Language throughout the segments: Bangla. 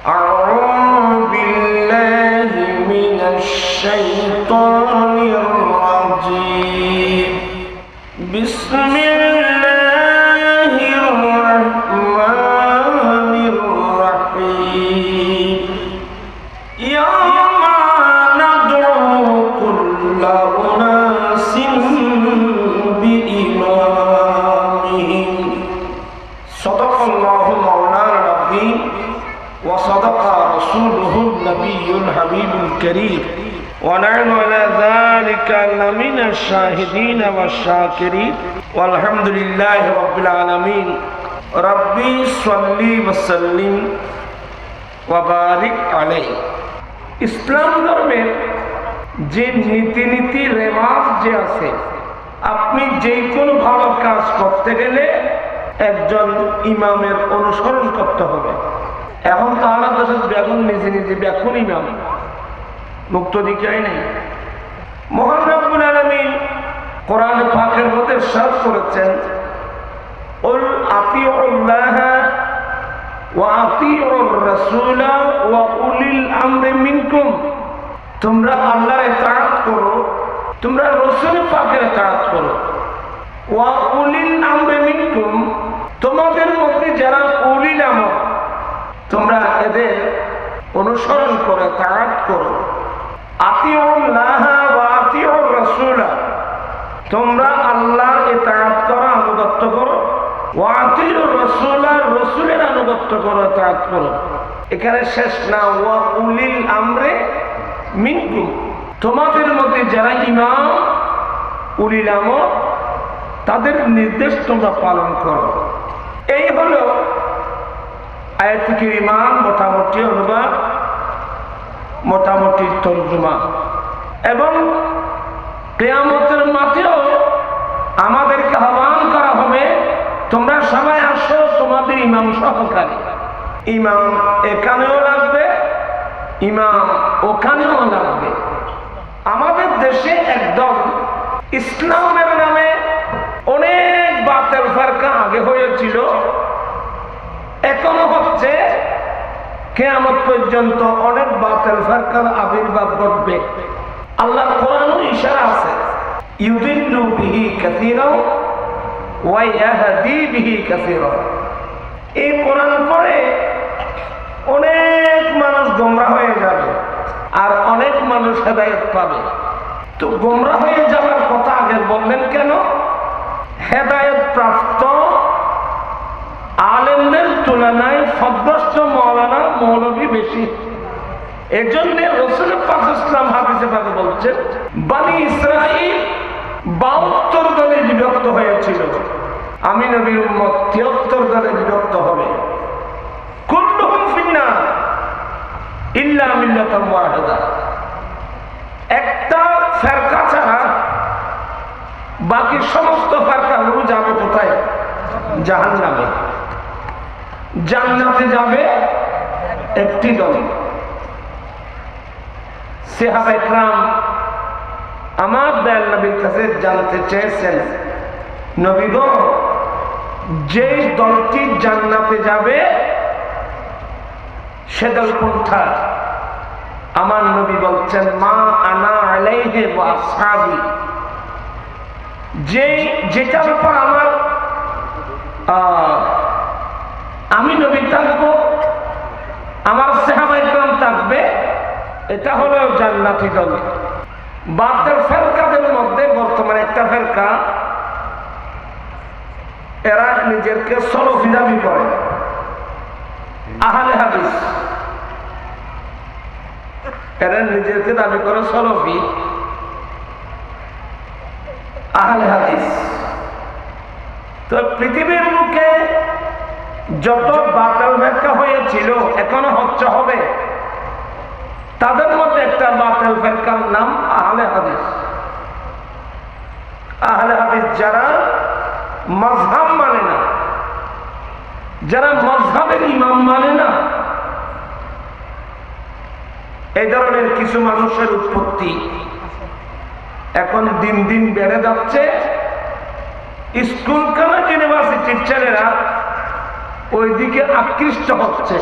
أعوذ بالله من الشيطان الرجيم بسم الله الرحمن الرحيم يوم ندعو كل أناس بإمامهم صدق الله مولانا العظيم وصدق رسوله النبي الحبيب الكريم ونحن على ذلك لمن الشاهدين والشاكرين والحمد لله رب العالمين ربي صل وسلم وبارك عليه ইসলাম ধর্মের যে নীতি রেওয়াজ যে আছে, আপনি যে কোনো ভালো কাজ করতে গেলে একজন ইমামের অনুসরণ করতে হবে। এখন তো আমার দেশের বেগুন নিজে বেগুন ইমাম মুক্ত দিকে নেই। মহান রব্বুল আলামিন কোরআন পাকের মধ্যে ইরশাদ করেছেন, উল আতিউল্লাহ ওয়া আতিউর রাসূল ওয়া উলিল আমরি মিনকুম, তোমরা আল্লাহর ইতাআত করো, তোমরা রাসূল পাকের ইতাআত করো। ওয়া উলিল আমরি মিনকুম, তোমাদের মধ্যে যারা উলিল আমর তোমরা এদের অনুসরণ করে ইতাআত করো। আতিউল্লাহ ওয়া আতিউর রাসূল, তোমরা আল্লাহর ইতাআত করো, আনুগত্য করো। ওয়া আতিউর রাসূল, রাসূলের আনুগত্য করো, ইতাআত করো। এখানে শেষ না, ওয়া উলিল আমরে মিনকুম, তোমাদের মধ্যে যারা ইমাম উলিল আমর তাদের নির্দেশ তোমরা পালন করো। এই হলো আয়াতুল কারিমার মোটামুটি অনুবাদ, মোটামুটি তর্জমা। এবং কিয়ামতের মাঠেও আমাদেরকে আহ্বান করা হবে, তোমরা সবাই আসো তোমাদের ইমাম সহকারী। ইমাম এখানেও লাগবে, ইমাম ওখানেও লাগবে। আমাদের দেশে একদম ইসলামের নামে অনেক বাতিল ফিরকা আগে হয়েছিল, এখনো হচ্ছে। কিয়ামত পর্যন্ত অনেক বাতিল ফিরকার আবির্ভাব ঘটবে। আল্লাহর কোরআনে ইশারা আছে, ইউদিল্লু বিহি কাসীরান ওয়া ইয়াহদি বিহি কাসীরান। এই কোরআন পড়ে অনেক মানুষ গোমরাহ হয়ে যাবে আর অনেক মানুষ হেদায়েত পাবে। তো গোমরাহ হয়ে যাওয়ার কথা আগে বললেন কেন? হেদায়েত প্রাপ্ত আলেমদের তুলনায় ফদভ্রষ্ট মাওলানা মৌলভী বেশি। এজন্য রাসূল পাক ইসলাম হাদিসে পাকে বলছেন, বনি ইসরাঈল 72 দলে বিভক্ত হয়েছিল, আমি নবীর উম্মত 73 দলে বিভক্ত হবে। কুল্লুহুম ফিন্নার ইল্লা মিল্লাতান ওয়াহিদা, একটা ফিরকা ছাড়া বাকি সমস্ত ফিরকাগুলো যাবে কোথায়? জাহান্নামে। জান্নাতে যাবে একটি দল। সাহাবা ইকরাম আমার দয়াল নবীর কাছে জানতে চেয়েছেন, নবী গো, যে দলটি জান্নাতে যাবে সে দল কোনটা? আমার নবী বলছেন, মা আনা আলাইহি ওয়া আসহাবি, যেটার উপর আমি নবী থাকবো, আমার সাহাবা ইকরাম থাকবে, এটা হলো জান্নাতি দল। বাতিল ফিরকাদের মধ্যে বর্তমানে একটা ফিরকা, এরা নিজেকে সলফি দাবি করে, আহলে হাদিস। এরা নিজেকে দাবি করে সলফি, আহলে হাদিস। তো পৃথিবীর মুখে যত বাতিল ফিরকা হয়েছিল, এখনো হচ্ছে, হবে, তাদের মধ্যে একটা বাতিল ফিরকার নাম আহলে হাদিস। আহলে হাদিস যারা মাযহাব মানে না, যারা মাযহাবের ইমাম মানে না, এই ধরনের কিছু মানুষের উৎপত্তি এখন দিন দিন বেড়ে যাচ্ছে। স্কুল কলেজ ইউনিভার্সিটির ছেলেরা ওইদিকে আকৃষ্ট হচ্ছে।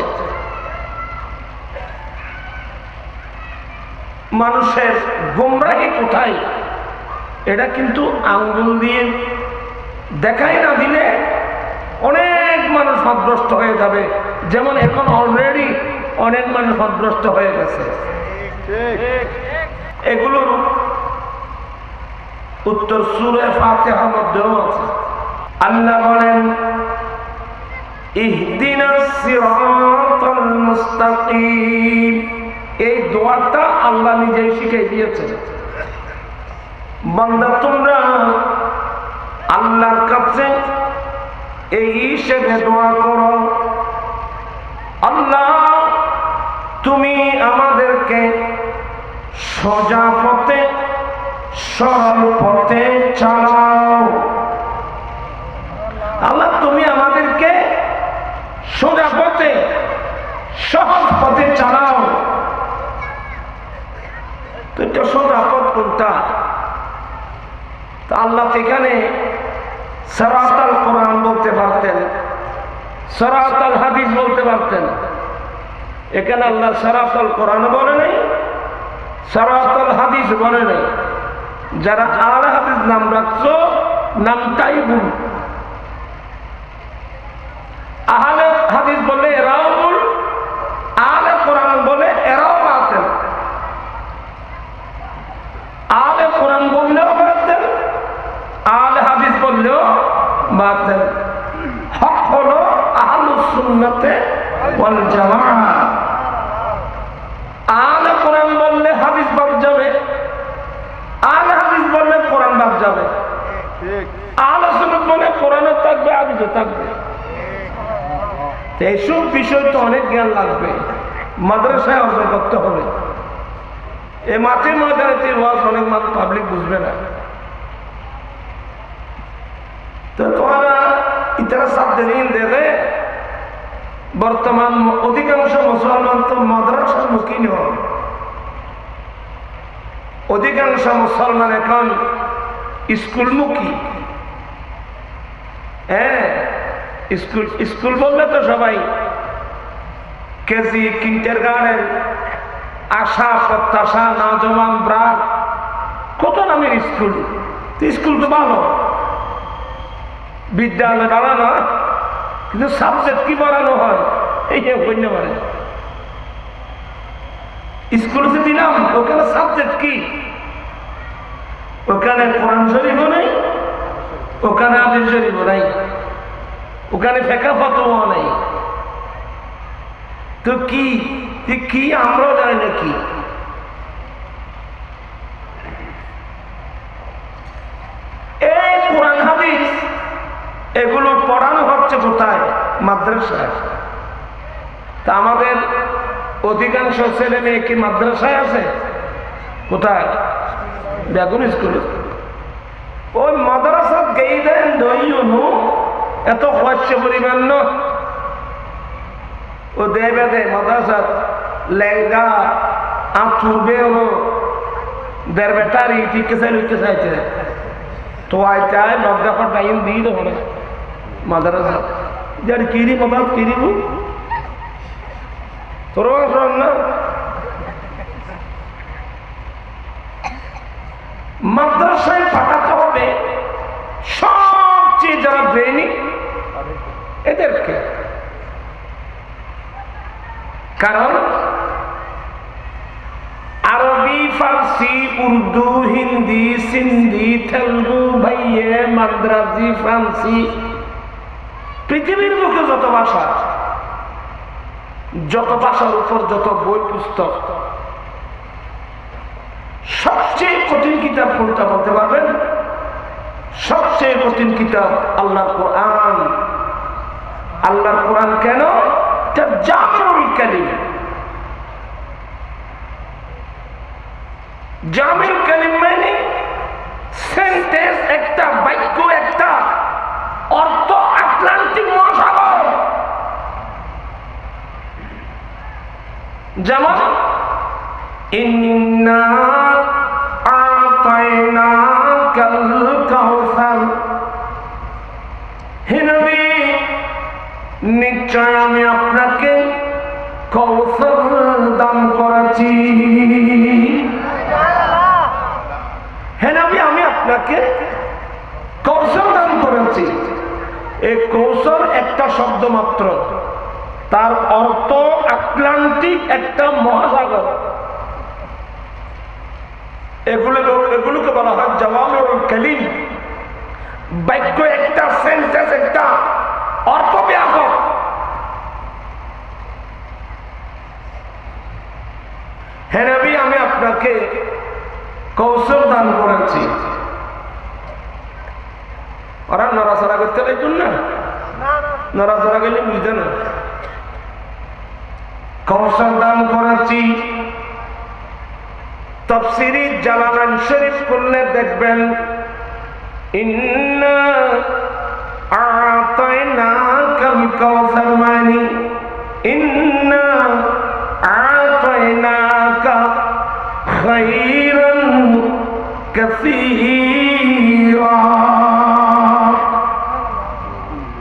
মানুষের গোমরাহি কোথায়, এটা কিন্তু আঙ্গুল দিয়ে দেখাই না দিলে অনেক মানুষ পথভ্রষ্ট হয়ে যাবে, যেমন এখন অলরেডি অনেক মানুষ পথভ্রষ্ট হয়ে গেছে। এগুলোর উত্তর সূরা ফাতিহার মধ্যেও আছে। আল্লাহ বলেন ইহদিনাস সিরাতাল মুস্তাকিম, এই দোয়াটা আল্লাহ নিজেই শিখিয়ে দিয়েছেন। বান্দা তোমরা আল্লাহর কাছে এই হিসেবে দোয়া করো, আল্লাহ তুমি আমাদেরকে সোজা পথে সরল পথে চালাও। আল্লাহ তুমি আমাদেরকে সোজা পথে সহজ পথে চালাও। তো এটা সোজা পথ কোনটা? আল্লাহ এখানে সিরাতাল কোরআন বলতে পারতেন, সিরাতাল হাদিস বলতে পারতেন। এখানে আল্লাহ সিরাতাল কোরআন বলে নাই, সিরাতাল হাদিস বলে নাই। যারা আহলে হাদিস নাম রাখছো নামটাই ভুল। আহলে হাদিস বলে এরাও ভুল, আহলে কোরআন বলে এরাও বাতিল। আহলে কোরআন বললেও বাতিল, আহলে হাদিস বললেও বাতিল। হক হলো আহলুস সুন্নাতে ওয়াল জামাআহ। আহলে কোরআন বললে হাদিস বাদ যাবে, আহলে হাদিস বললে কোরআন বাদ যাবে। আহলে সুন্নাত বলে কোরআনও থাকবে, হাদিসও থাকবে। এইসব বিষয় তো অনেক জ্ঞান লাগবে, মাদ্রাসায় অর্জন করতে হবে। এই মাঠে ময়দানে ওয়াজ অনেক মানুষ পাবলিক বুঝবে না। তো তোমরা ইতারা সাবধান দেবে। বর্তমান অধিকাংশ মুসলমান তো মাদ্রাসার মুখী নয়। অধিকাংশ মুসলমান এখন স্কুলমুখী। হ্যাঁ, স্কুল স্কুল বললে তো সবাই কেজি, কিন্ডারগার্টেন, আশা, প্রত্যাশা, নওজোয়ান, ব্রাক, কত নামের স্কুল। স্কুল তো ভালো, বিদ্যালয় ভালো না, কিন্তু সাবজেক্ট কি পড়ানো হয় এই যে বলতে পারে। স্কুলে দিলাম, ওখানে সাবজেক্ট কি? ওখানে কোরআন শরীফও নেই, ওখানে হাদিস শরীফও নাই, ওখানে ফিকহ ফতোয়া নাই। তো কি কি আমরাও জানি না কি। এই কোরআন হাদিস এগুলো পড়ানো হচ্ছে কোথায়? মাদ্রাসায়। তা আমাদের অধিকাংশ ছেলে মেয়ে কি মাদ্রাসায় আছে? কোথায়? বেগুন স্কুলে। ওই মাদ্রাসা গেই দেন দইনু এত খরচ পরিমাণ ন ও দেবে দে মাদ্রাসা লেঙ্গা আঁচুবে হলো দের বেটারি ঠিক লইতে চাইছে তো আইটায় নব্দাফার টাইম দিয়ে দেবো না মাদ্রাসা যার কিরি মাদাত কিরিবু তোর না মাদ্রাসায় পাঠাতে হবে সবচেয়ে যারা ব্রেনি এদেরকে। কারণ আরবি, ফার্সি, উর্দু, হিন্দি, সিন্ধি, তেলুগু, ভাইয়ে, মাদ্রাজি, ফ্রান্সি, পৃথিবীর মুখে যত ভাষা, যত ভাষার উপর যত বই পুস্তক, সবচেয়ে কঠিন কিতাব কোনটা বলতে পারবেন? সবচেয়ে কঠিন কিতাব আল্লাহর কোরআন। আল্লাহর কোরআন কেন? এটা জামিউল কালিম। জামিউল কালিম মানে সেন্টেন্স একটা, বাক্য একটা, অর্থ আটলান্টিক মহাসাগর। যেমন ইন্না আতাইনাকাল কাউসার, হে নবী নিশ্চয় আমি আপনাকে কৌশল দান করেছি। এই কৌশল একটা শব্দ মাত্র, তার অর্থ আটলান্টিক একটা মহাসাগর। এগুলোকে বলা হয় জাওয়ামিউল কালিম। বাক্য একটা, সেন্টেন্স একটা, অর্থ ব্যাপক। হে নবী, আমি আপনাকে কৌশল দান করেছি। ওরা নড়াচড়া করতে পারছেন না, নড়াচড়া গেলে বুঝতে না। কৌশল দান করেছি। তাফসীরে জালালাইন শরীফ করলে দেখবেন, ইন্না আ'তাইনাকাল কাউসার, মানে ইন্না আ'তাইনাকা খায়রান কাসীরা।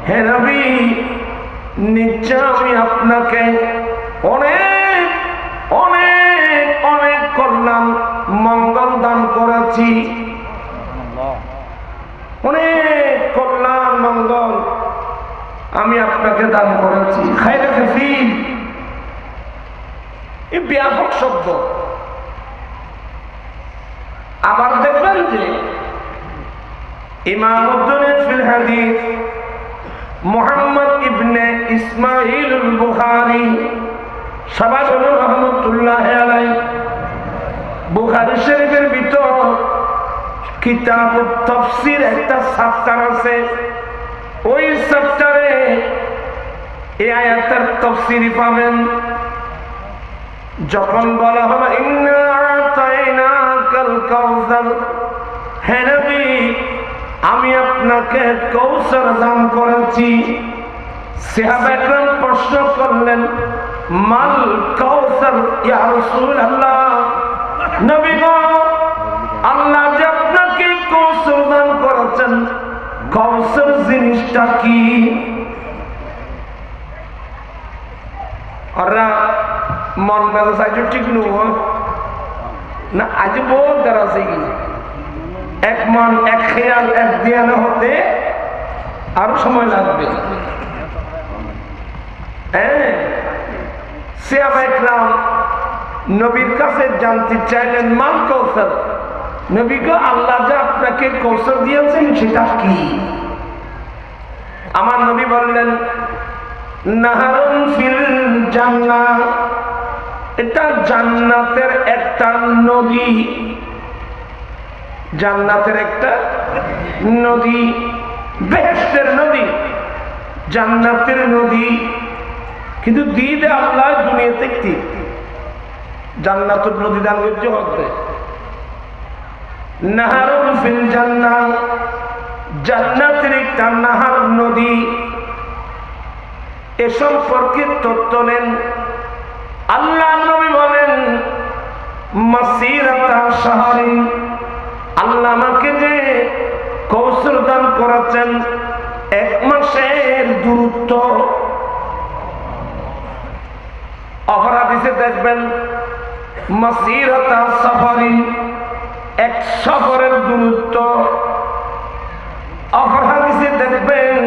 হে নবী, নিশ্চয় আমি আপনাকে অনেক অনেক অনেক কল্যাণ মঙ্গল দান করেছি। অনেক কল্যাণ মঙ্গল আমি আপনাকে দান করেছি। খায়রা কাসীর, এই ব্যাপক শব্দ। আবার দেখবেন যে ইমামউদ্দিন ফিল হাদিস মুহাম্মদ ইবনে ইসমাঈল আল বুখারী সাবাতুল রাহমাতুল্লাহ আলাইহি, বুখারী শরীফের ভিতর কিতাবুত তাফসীর একটা চ্যাপ্টার আছে। ওই চ্যাপ্টারে এই আয়াতের তাফসীর পাবেন। যখন বলা হলো ইন্না আ'তাইনাকাল কাউসার, হে নবী, আমি আপনাকে কৌশল দান করেছি। সাহাবা একরাম প্রশ্ন করলেন, মাল কাউসার ইয়া রাসূলুল্লাহ, নবী গো, আল্লাহ যে আপনাকে কৌশল দান করেছেন, কৌশল জিনিসটা কি? ওরা মন মেজাজ আজ ঠিক নয় না, আজ বহুত দ্বারা আছে কি এক মন এক খেয়াল এক দিয়ানো হতে আরো সময় লাগবে। হ্যাঁ, সাহাবা একরাম নবীর কাছে জানতে চাইলেন, মাল কৌশল, নবী গো, আল্লাহ যে আপনাকে কৌশল দিয়েছেন সেটা কি? আমার নবী বললেন, নাহারুন ফিল জান্নাহ, এটা জান্নাতের একটা নদী। জান্নাতের একটা নদী, বেহেশতের নদী, জান্নাতের নদী। কিন্তু দিদে আল্লাহ দুনিয়াতে কি জান্নাতুল নদী দান করতে হবে। নাহারুন ফিল জান্নাহ, জান্নাতের একটা নাহার নদী। এ সম্পর্কে তথ্য নেন। আল্লাহ নবী বলেন, মাসিরাতা শাহরিন, আল্লাহ আমাকে যে কৌশল দান করেছেন, এক মাসের দূরত্ব। অপরাধীতে দেখবেন মাসিরাতা সাফারিন, এক সফরের দূরত্ব। অপরাধীতে দেখবেন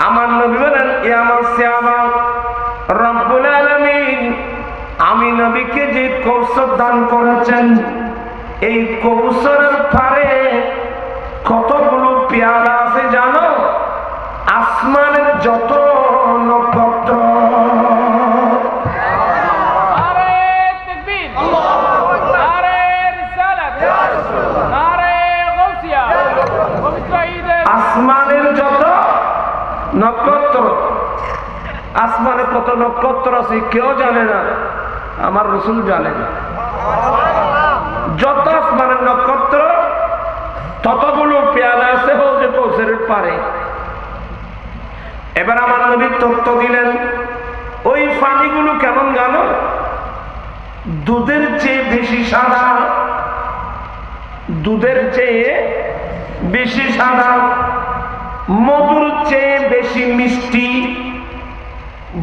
আমার নবী বলেন, এ আমার সাহাবা, রব্বুল আলামিন আমি নবীকে যে কৌশল দান করেছেন, এই কৌশলের পারে কতগুলো পেয়ালা আছে জানো? আসমানের যত নক্ষত্র। আসমানের যত নক্ষত্র, আসমানে কত নক্ষত্র আছে কেউ জানে না, আমার রাসূল জানে না। যত আসমানের নক্ষত্র ততগুলো পেয়ালা আছে হতে কৌশলের পারে। এবার আমার নবী তথ্য দিলেন, ওই পানিগুলো কেমন জানো? দুধের চেয়ে বেশি সাদা, দুধের চেয়ে বেশি সাদা, মধুর চেয়ে বেশি মিষ্টি,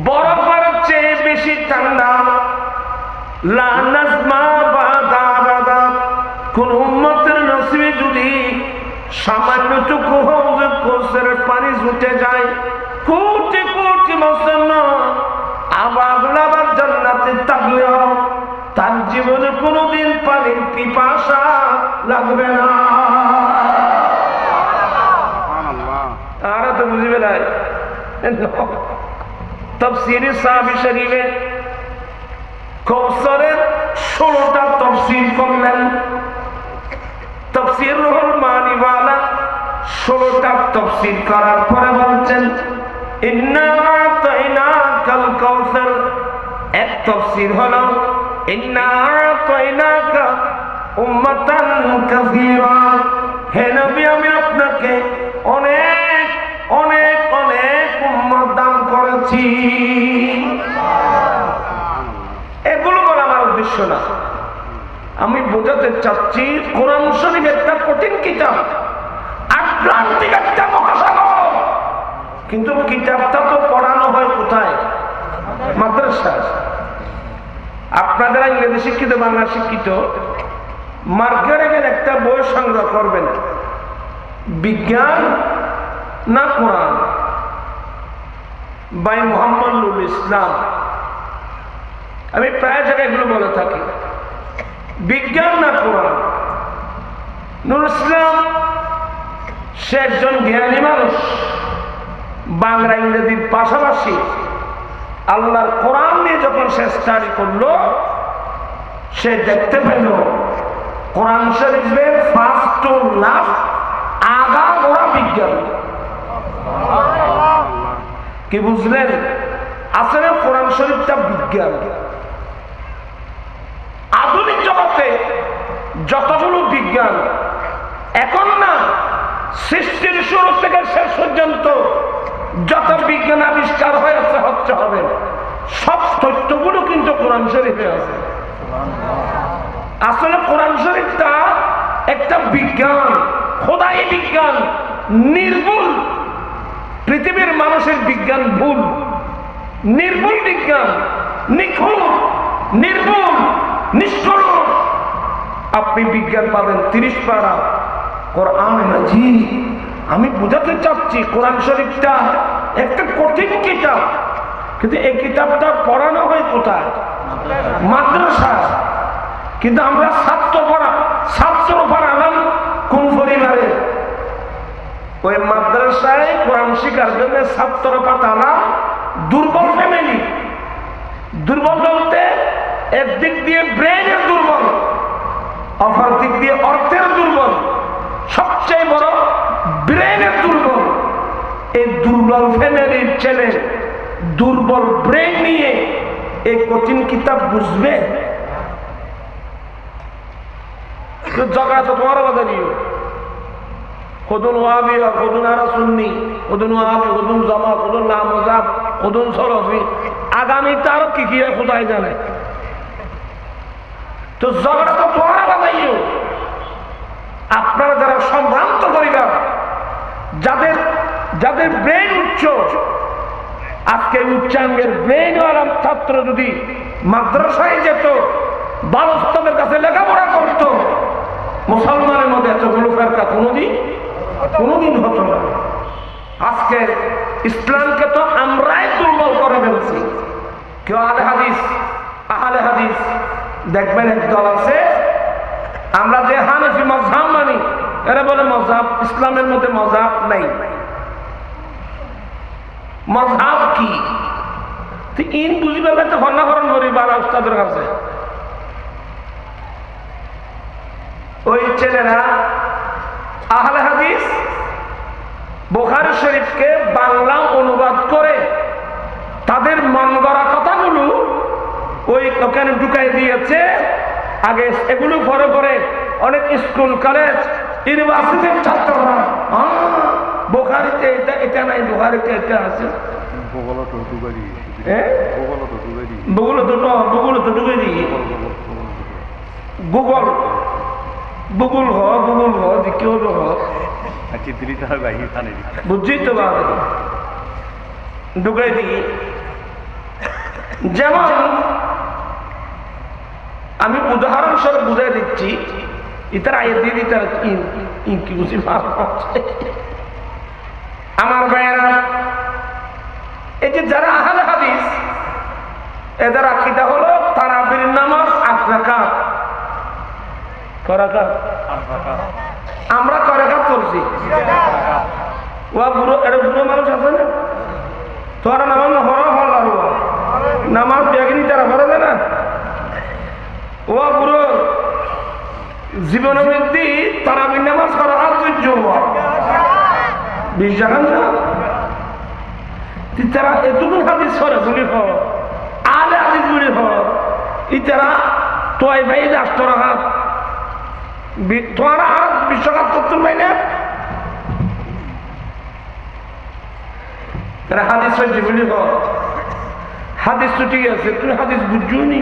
বরফের চেয়ে বেশি ঠান্ডা। লা নাজমা বাদা বাদা, কোন উম্মতের নসিবে যদি সামান্যটুকু কৌশলের পানি জুটে যায়, কোটি কোটি বছর না আবার জান্নাতে থাকলেও তার জীবনে কোনোদিন পানির পিপাসা লাগবে না। আর তো বুঝবে না। তাফসীরে সাহাবী শরীফে কৌশলের 16টা তাফসীর করলেন। তাফসীর রুহুল মানি ওয়ালা 16টা তাফসীর করার পরে বলছেন ইন্না আতাইনাকাল কাউসার। এক তাফসীর হলো ইন্না আতাইনাকা উম্মাতান কাসীরা। হে নবী, আমি আপনাকে অনেক অনেক অনেক উম্মত দান করেছি। এগুলো বলা আমার উদ্দেশ্য না, আমি বোঝাতে চাচ্ছি কোরআন শরীফ একটা কঠিন কিতাব, আটলান্টিক একটা মহাসাগর, কিন্তু কিতাবটা তো পড়ানো হয় কোথায়? মাদ্রাসায়। আপনাদের ইংরেজি শিক্ষিত, বাংলা শিক্ষিত, মার্কেটে গেলে একটা বই সংগ্রহ করবেন, বিজ্ঞান না কোরআন, বাই মোহাম্মদ নুরুল ইসলাম। আমি প্রায় জায়গায় এগুলো বলে থাকি, বিজ্ঞান না কোরআন। নুরুল ইসলাম সে একজন জ্ঞানী মানুষ, বাংলা ইংরেজির পাশাপাশি আল্লাহর কোরআন নিয়ে যখন সে স্টাডি করলো, সে দেখতে পেল কোরআন শরীফের ফার্স্ট টু লাস্ট আগাগোড়া বিজ্ঞান। কি বুঝলেন? আসলে কোরআন শরীফটা বিজ্ঞান। আধুনিক জগতে যতগুলো বিজ্ঞান এখন না, সৃষ্টির শুরু থেকে শেষ পর্যন্ত যত বিজ্ঞান আবিষ্কার হয়েছে হচ্ছে হবে, সব তথ্যগুলো কিন্তু কোরআন শরীফে আছে। আসলে কোরআন শরীফটা একটা বিজ্ঞান, খোদাই বিজ্ঞান, নির্ভুল। পৃথিবীর মানুষের বিজ্ঞান ভুল, নির্ভুল বিজ্ঞান, নিখুঁত, নির্ভুল, নিষ্কলুষ। আপনি বিজ্ঞান পাবেন 30 পারা কোরআন মাজিদ। আমি বুঝাতে চাচ্ছি কোরআন শরীফটা একটা কঠিন কিতাব, কিন্তু এই কিতাবটা পড়ানো হয় কোথায়? মাদ্রাসায়। কিন্তু আমরা ছাত্র পড়ালাম কোন পরিবারে? ওই মাদ্রাসায় কোরআন শিখার জন্য ছাত্র পাঠালাম দুর্বল ফ্যামিলি। দুর্বল বলতে একদিক দিয়ে ব্রেনের দুর্বল, অপর দিক দিয়ে অর্থের দুর্বল, সবচেয়ে বড় ব্রেনের দুর্বল। এই দুর্বল ফ্যামিলির ছেলে দুর্বল ব্রেন নিয়ে এই কঠিন কিতাব বুঝবে? জগা তো তোমার কথা নিও, খুদুন ওয়াহাবি, খুদুন আরা সুন্নি, খুদুন ওয়াহাবি, খুদুন জামা, খুদুন লামজাব, খুদুন সরফি, আগামী তার কি কি খোদাই জানে। তো জগা তো তোমার কথা নিও। আপনারা যারা সম্ভ্রান্ত পরিবার, যাদের যাদের ব্রেন উচ্চ, আজকে উচ্চাঙ্গের ব্রেন ওয়ালা ছাত্র যদি মাদ্রাসায় যেত, বালস্তবের কাছে লেখাপড়া করত, মুসলমানের মধ্যে এতগুলো ফেরকা কোনোদিন হতো না। আজকে ইসলামকে তো আমরাই দুর্বল করে ফেলছি। কেউ আহলে হাদিস দেখবেন একদল আছে, আমরা যে হানাফি মাযহাব মানি, এরা বলে মাযহাব ইসলামের মধ্যে মাযহাব নাই। মাযহাব কি? ইন বুঝিবার কাছে হন্নাহরণ করি বারা উস্তাদের কাছে। ওই ছেলেরা আহলে হাদিস বুখারী শরীফকে বাংলা অনুবাদ করে তাদের মন গড়া কথাগুলো ওই ওখানে ঢুকাই দিয়েছে। আগে এগুলো পরে পরে অনেক স্কুল, কলেজ, ইউনিভার্সিটির ছাত্ররা বুখারীতে এটা নাই, বুখারীতে এটা আছে, গুগল তো ঢুকে দিই, গুগল কেউ বুঝছি তো ঢুকাই দিই। যেমন আমি উদাহরণস্বরূপ বুঝাই দিচ্ছি, ইতার আয় দিয়ে দিতে কি বুঝি আমার ভাইয়েরা, এই যে যারা আহলে হাদিস, এদের আকীদা হলো তারাবির নামাজ 8 রাকাত। কয় রাকাত? আমরা কয় রাকাত পড়ছি? ওয়া বুড়ো, এটা বুড়ো মানুষ আছে না, তোরা নামাজ হরা হল আর নামাজ বেগনি তারা ভরে দেয় না। ও বুড়ো জীবনের মধ্যে তারাবির নামাজ করা আশ্চর্য 20 টাকা না। তারা এতগুলো হাদিস করে শুনি হ, আলে হাদিস গুলি হ, ইতারা তোয়াই ভাই 8 রাকাত, তোমার আর 20 রাকাত করতে পাই না। তারা হাদিস হয়েছে বলি হ, হাদিস তো ঠিক আছে, তুমি হাদিস বুঝছো নি?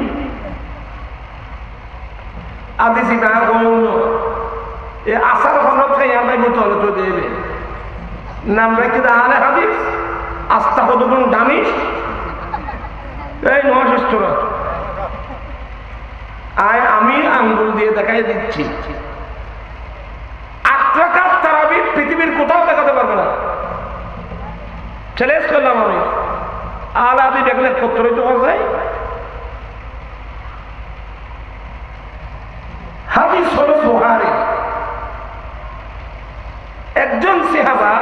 আদিসি না গৌণ এ আসার হলত খাই আমরা বোতলে তো দেবে নাম রেখে আহলে হাদিস আস্থা কতক্ষণ দামি এই নষ্ট আয় আমি আঙ্গুল দিয়ে দেখাই দিচ্ছি 8 রাকাত তারাবি পৃথিবীর কোথাও দেখাতে পারবে না। চ্যালেঞ্জ করলাম আমি, আহলে হাদিস দেখলে কতই তো হয়। হাদিস হলো বুখারী। একজন সাহাবা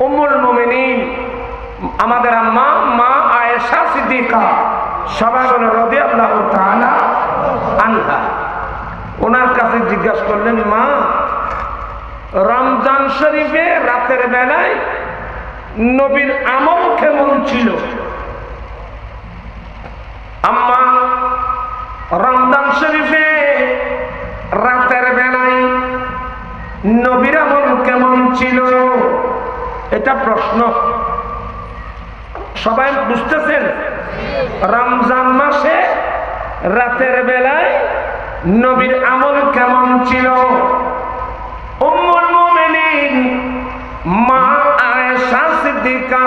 উম্মুল মুমিনিন আমাদের আম্মা মা আয়েশা সিদ্দিকা সবাই বলে রাদিয়াল্লাহু তাআলা আনহা, ওনার কাছে জিজ্ঞাসা করলেন, মা রমজান শরীফে রাতের বেলায় নবীর আমল কেমন ছিল? আম্মা রমজান শরীফে রাতের বেলায় নবীর আমল কেমন ছিল? এটা প্রশ্ন। সবাই বুঝতেছেন? রমজান মাসে রাতের বেলায় নবীর আমল কেমন ছিল? উম্মুল মুমিনিন মা আয়েশা সিদ্দিকা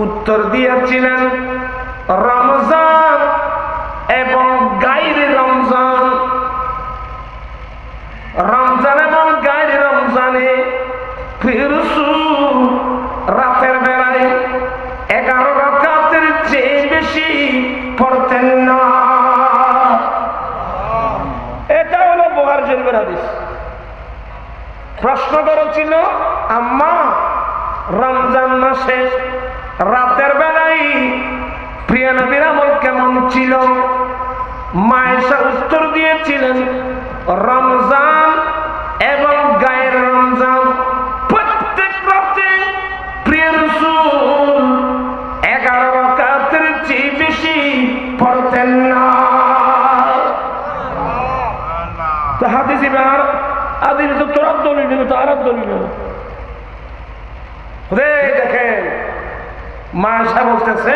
উত্তর দিয়েছিলেন, রমজান এবং গায়রে রমজান, রমজান এবং গায়রে রমজানে রাসূল রাতের বেলায় 11 রাকাতের চেয়ে বেশি পড়তেন না। এটা হলো বুখারী শরীফের হাদিস। প্রশ্ন করেছিল, আম্মা রমজান মাসে রাতের বেলায় প্রিয় নবীর আমল কেমন ছিল? মা আয়েশা উত্তর দিয়েছিলেন, রমজান এবং গায়ের রমজান প্রত্যেক রাতে প্রিয় রাসূল 11 রাকাতের চেয়ে বেশি পড়তেন না। তো হাদিসে আর আদিন তো তোরা দলিল দিল, তারা দলিল দেখেন। মা আয়েশা বলতেছে,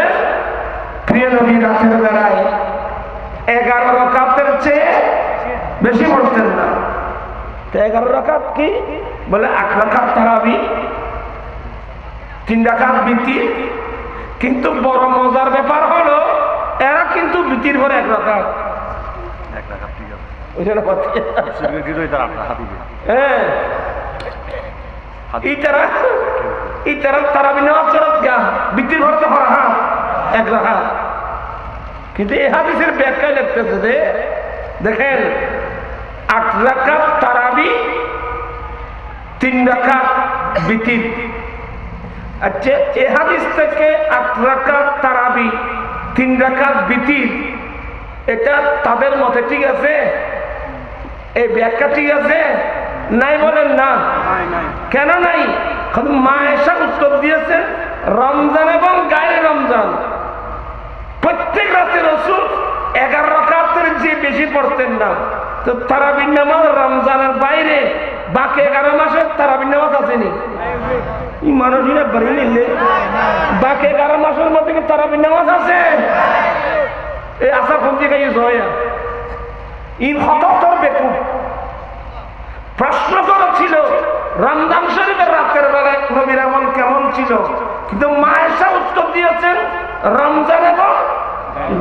প্রিয় নবী রাতের বেলায় 11 রাকাতের চেয়ে বেশি পড়তেন না। 11 রাকাত কি বলে? 8 রাকাত তারাবি, 3 রাকাত বিতির। কিন্তু বড় মজার ব্যাপার হলো এরা কিন্তু বিতির পরে 1 রাকাত। কিন্তু এই হাদিসের ব্যাখ্যায় লিখতেছে যে দেখেন 8 রাকাত তারাবি, 3 রাকাত বিতির। আচ্ছা, এই হাদিস থেকে 8 রাকাত তারাবি, 3 রাকাত বিতির, এটা তাদের মতে ঠিক আছে? এই ব্যাখ্যা ঠিক আছে? নাই বলেন না? কেন নাই? মা আয়েশা উত্তর দিয়েছেন, রমজান এবং গায়ে রমজান প্রত্যেক রাতে রাসূল 11 রাকাতের চেয়ে বেশি পড়তেন না। তো তারাবির নামাজ রমজানের বাইরে বাকি 11 মাসের তারাবির নামাজ আসেনি। এই মানুষেরা বাড়ি নিলে বাকি 11 মাসের মধ্যে কি তারাবির নামাজ আছে? এই আশা ফন্দি খাই জয়া ইন হতর বেকুব। প্রশ্ন করেছিল রমজান শরীফের রাতের বেলায় নবীর আমল কেমন ছিল, কিন্তু মা আয়েশা উত্তর দিয়েছেন, রমজান এবং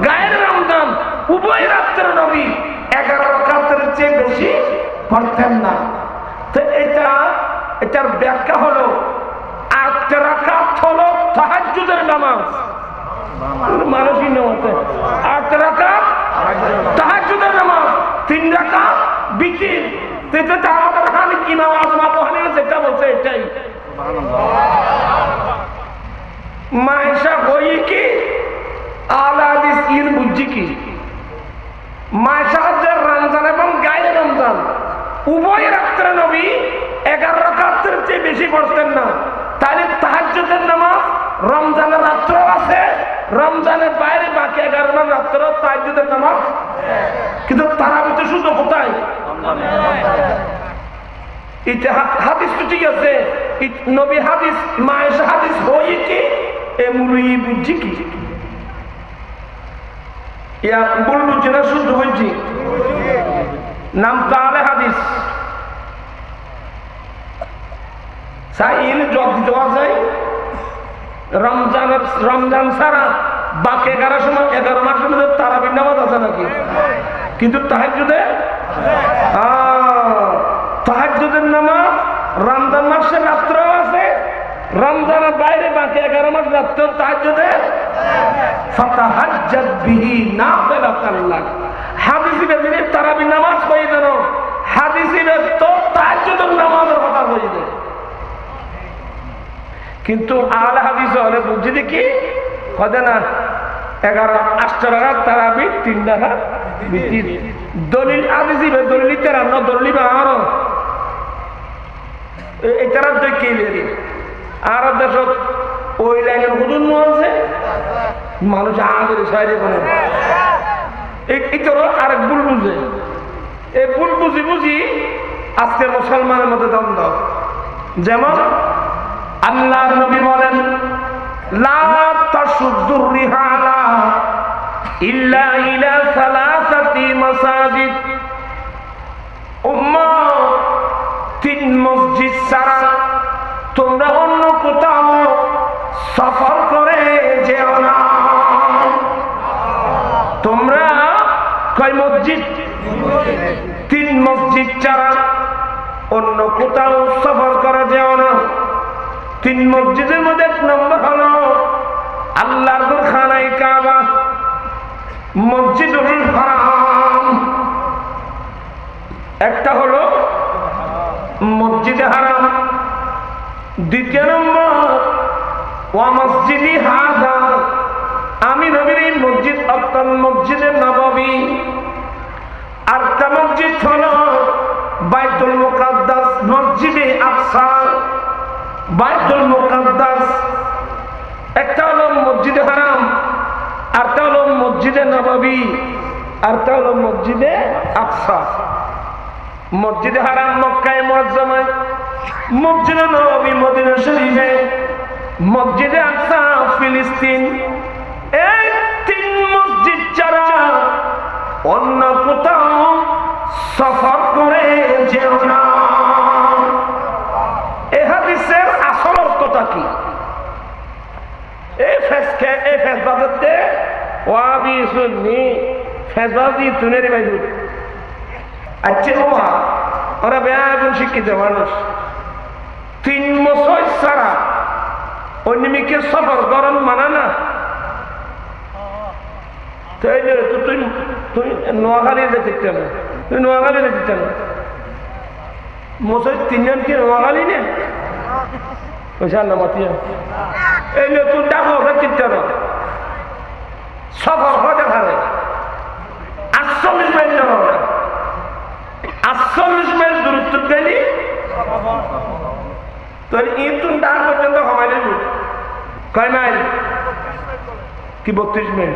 গায়ের রমজান উভয় রাত্রের নবী 11 রাকাতের চেয়ে বেশি পড়তেন না। তো এটা এটার ব্যাখ্যা হলো 8 রাকাত হলো তাহাজ্জুদের নামাজ। মানুষই নমতে 8 রাকাত তাহাজ্জুদের নামাজ, 3 রাকাত বিতির। যেটা আমাদের হানিফ ইমাম আজম আবু হানিফা যেটা বলছে এটাই। মায়েশা বই কি আলা হাদিস ইন বুঝি কি? মায়েশা হচ্ছে রমজান এবং গায়ে রমজান উভয় রাত্রে নবী 11 রাকাতের চেয়ে বেশি পড়তেন না। তাহলে তাহাজ্জুদের নামাজ রমজানের রাত্র আছে, রমজানের বাইরে বাকি 11 রাত্র তাহাজ্জুদের নামাজ। কিন্তু তারাবি তো শুধু কোথায়? হাদিস তো ঠিক আছে, নবী হাদিস মায়েশা হাদিস হই কি এ মুলুই বুঝি কি? ইয়া ভুল বুঝছি না শুদ্ধ বুঝছি? নাম তাহলে হাদিস সাইল জব দিতে পারা যায়। রমজান ছাড়া বাকি 11 মাসের মধ্যে তারাবির নামাজ আছে নাকি? কিন্তু তাহাজ্জুদের নামাজ রমজান মাসের রাত্র আছে, রমজানের বাইরে বাকি 11 মাস রাত্র তাহাজ্জুদে ফাতাহাজ্জাদ বিহি নাফিলাতান লাক। হাদিসে বেদিনে তারাবির নামাজ কই দেন, হাদিসে তো তাহাজ্জুদের নামাজের কথা কই দেন। কিন্তু আহলে হাদিস হলে বুঝি দেখি কদে না 8 রাকাত তারাবি 3 রাকাত বিতির। দলিল হাদিসে দলিল 53 দলিল আরো এই তারা দেখে এলি আর দেশত ওই লাইনের হুজুর আছে মানুষ আগে সাইরে করে এইটারও আরেক ভুল বুঝে। এই ভুল বুঝি বুঝি আজকের মুসলমানের মধ্যে দ্বন্দ্ব। যেমন আল্লাহর নবী বলেন লা তাশুদ্দুর রিহালা ইল্লা ইলা সালাসাতি মাসাজিদ। উম্মাহ 3 মসজিদ ছাড়া তোমরা অন্য কোথাও সফর করে যেও না। তোমরা কয় মসজিদ? 3 মসজিদ ছাড়া অন্য কোথাও সফর করে যেও না। 3 মসজিদের মধ্যে 1 নম্বর হলো আল্লাহর ঘর খানায়ে কাবা, মসজিদুল হারাম। একটা হলো মসজিদে হারাম, 2 নম্বর ওয়া মসজিদি হাযা, আমি নবীর এই মসজিদ অর্থাৎ মসজিদে নববী। আর একটা মসজিদ হলো বাইতুল মুকাদ্দাস, মসজিদে আকসা, বাইতুল মুকাদ্দাস। একটা হলো মসজিদে হারাম, আরটা হলো মসজিদে নববী, আরটা হলো মসজিদে আকসা। মসজিদে হারাম মক্কায় মুআজ্জামায়, মসজিদে নববী মদিনা শরীফে, মসজিদে আকসা ফিলিস্তিন। এই 3 মসজিদ ছাড়া অন্য কোথাও সফর করে যেও না। এই হাদিসের আসল অর্থটা কি? এই ফেসবাদতে ওয়াবি সুন্নি ফেসবাদি তুনের বাইরে আচ্ছা ওরা বেয়াগুন শিক্ষিত মানুষ। 3 বছর ছাড়া অন্যমিকে সফর গরম মানা না। তুই নোয়াখালী যেতে না, তুই নোয়াখালী যেতে না। মশাই 3 জন কি নোয়াখালী নে পয়সা না মাতিয়া এই তুই ডাকো চিন্তা না সফর হতে পারে 48 মাইল যাবো না, 48 মাইল দূরত্ব গেলি তোর ইতুন ডাক পর্যন্ত কমাইলে কয় মাইল কি 32 মাইল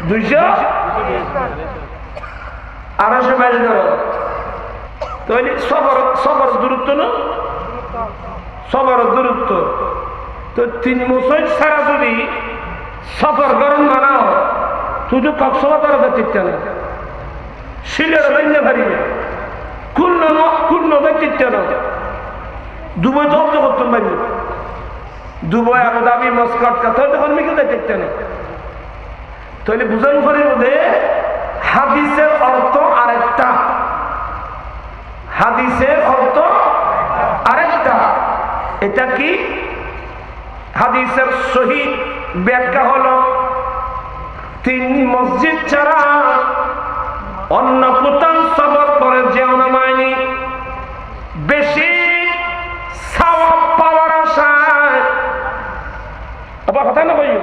200 মাইল ধরো তাহলে সবর দূরত্ব না, সবর দূরত্ব তো 3 বছর ছাড়া যদি সফর গরম বানাও তুই তো কক্সবাজার চিত্তা না, সিলেট বাইন্দা পারি না, খুলনা চিত্তা না, দুবাই জব্দ করতাম পারি, দুবাই আবুধাবি মস্কট কথা তখন মিকে চিত্তা না। তাহলে বুঝান করে মধ্যে হাদিসের অর্থ আরেকটা, হাদিসের অর্থ আরেকটা। এটা কি? হাদিসের সহি ব্যাখ্যা হলো 3 মসজিদ ছাড়া অন্য কোথাও সফর করে যেও না মাইনি বেশি সওয়াব পাওয়ার আশায়। আবার কথা না বলি,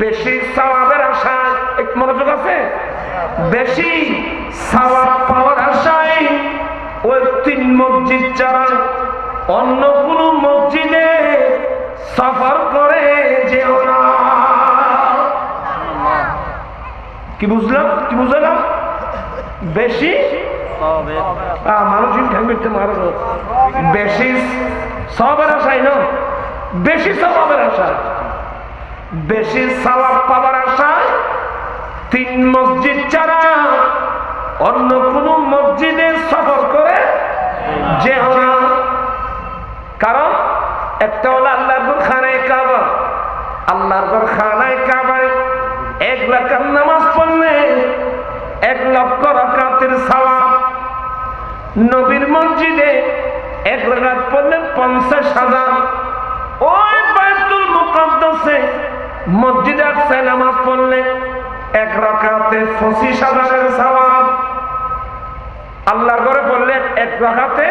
বেশি সওয়াবের আশায়, এক মনোযোগ আছে, বেশি সওয়াব পাওয়ার আশায় ওই 3 মসজিদ ছাড়া অন্য কোন মসজিদে সফর করে যেও না। কি বুঝলাম? কি বুঝলাম? বেশি মানুষ বেশি সওয়াবের আশায় না, বেশি সওয়াবের আশায়, বেশি সওয়াব পাওয়ার আশায় 3 মসজিদ ছাড়া অন্য কোন মসজিদে সফর করে যেও না। কারণ একটা হলো আল্লাহর ঘর খানায় কাবা, আল্লাহর ঘর খানায় কাবায় 1 রাকাত নামাজ পড়লে 1 লক্ষ রাকাতের সওয়াব। নবীর মসজিদে 1 রাকাত পড়লে 50,000। ওই বাইতুল মুকাদ্দাসে মসজিদে আকসায় নামাজ পড়লে 1 রাকাতে 25,000 সওয়াব। আল্লাহর ঘরে পড়লে 1 রাকাতে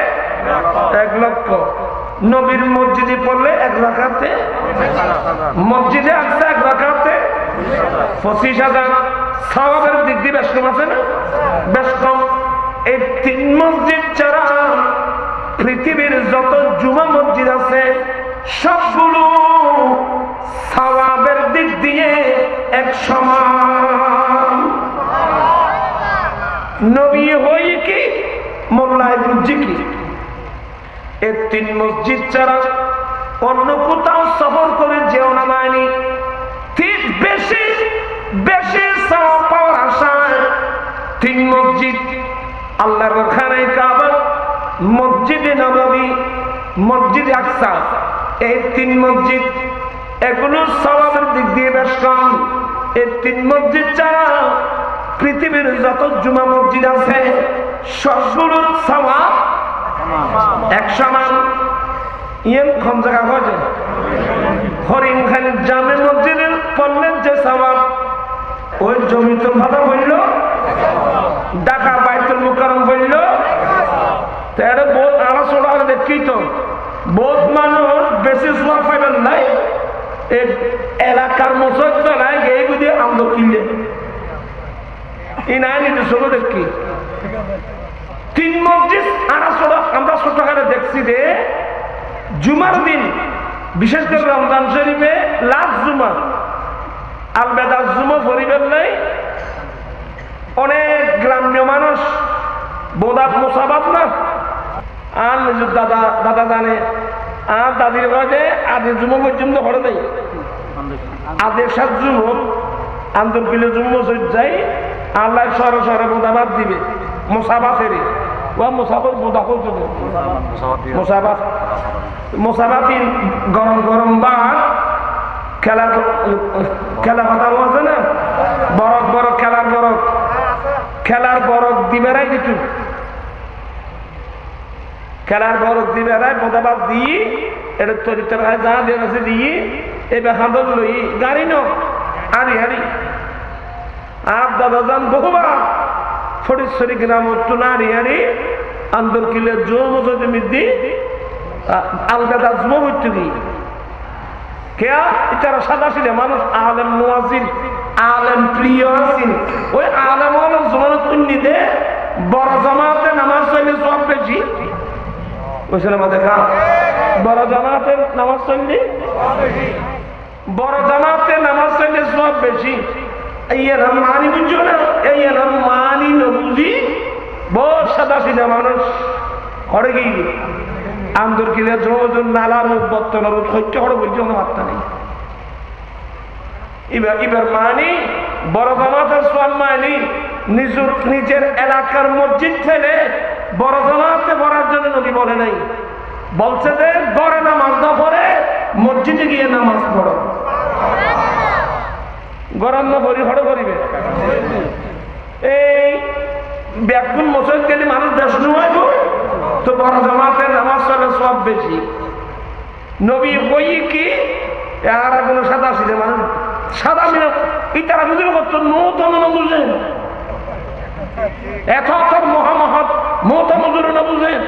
1 লক্ষ। নবীর মসজিদে পড়লে 1 রাকাতে, মসজিদে আকসা 1 রাকাতে 25,000। সওয়াবের দিক দিয়ে বেশ কম আছে না? বেশ কম। এই 3 মসজিদ ছাড়া পৃথিবীর যত জুমা মসজিদ আছে সবগুলো সওয়াবের দিক দিয়ে এক সমান। নবী হই কি মোল্লায় বুঝছি কি? এই 3 মসজিদ ছাড়া অন্য কোথাও সফর করে যেও না মানি ঠিক বেশি বেশি সওয়াব পাওয়ার আশায় 3 মসজিদ, আল্লাহর খানায় কাবা, মসজিদে নববী, মসজিদে আকসা, এই 3 মসজিদ এগুলো সওয়াবের দিক দিয়ে বেশ কম। এই 3 মসজিদ ছাড়া পৃথিবীর যত জুমা মসজিদ আছে সবগুলোর সওয়াব এক সমান। ইয়েন কম জায়গা হয়েছে হরিণখান জামে মসজিদে পড়লেন যে সওয়াব, ওই জমিতে ভালো হইল, ঢাকা বাইতুল মুকাররম হইল, তাহলে বহুত আড়াচড়া হলে দেখি তো বহুত মানুষ বেশি সওয়াব পাইবেন নাই। এই এলাকার মসজিদ চলায় গিয়ে বুঝে আমরা কিনলে ই নাই নিজে সঙ্গে দেখি 3 মসজিদ আড়াচড়া। আমরা ছোটখাটো দেখছি যে জুমার দিন, বিশেষ করে রমজান শরীফে লাস্ট জুমা, আলবেদার জুমা পরিবার নাই, অনেক গ্রাম্য মানুষ বোদাত মোসাবাত না, আর নিজের দাদা জানে, আর দাদির কাছে আদের জুমা পর্যন্ত করে দেয়। আদের সাত জুমত আন্দরকিলে জুম্ম যাই আল্লাহ সরে সরে বোদাবাদ দিবে মোসাবাতের মোসাবাত বোদা করতে মোসাবাত মোসাবাতির গরম গরম ভাত খেলা পাতানো আছে না, বরফ বরফ খেলার বরফ দিবেরাই দিত, খেলার বরফ দিবেরাই বোদাবাদ দিয়ে এটা চরিত্র যা দিয়ে আছে দিয়ে এবার হাঁদর লই গাড়ি ন হারি হারি। আর দাদা যান বহুবার ফটিশ্বরী গ্রাম নারী হারি আন্দোল কিলে জম মিদি আলগাদা জম হইতে গিয়ে কেয়া ইতারা সাদা ছিল মানুষ আলেম মুয়াজিন আলেম প্রিয় আছেন, ওই আলেম আলম জমান তুন্নিতে বড় জামাতে নামাজ চললে সব বেশি বুঝলেন আমাদের খা বড় জামাতে নামাজ চললে বড় জামাতে নামাজ চললে সব বেশি। এইয়ার মানি বুঝছো না, এইয়ার মানি না বুঝি বহুত সাদা সিধা মানুষ হরে গিয়ে আন্দর কিলে যোজন নালার বর্তমানের সত্য হরে বুঝছো না বার্তা নেই। এবার মানি বড় জামাতের সব মানি নিজের এলাকার মসজিদ থেকে বড় জামাতে পড়ার জন্য নবী বলে নাই, বলছে যে ঘরে নামাজ না পড়ে মসজিদে গিয়ে নামাজ পড়ো, গরম না পড়ি হড় করিবে। এই ব্যাকুল মসজিদ গেলে মানুষ দেশনু হইব তো বড় জামাতের নামাজ চলে সব বেশি নবী বই কি আর কোনো সাদা সিধে মানুষ সাদা মিলে এই তারা বুঝে করতো নৌতম না বুঝেন এত মহামহৎ মৌতম না বুঝেন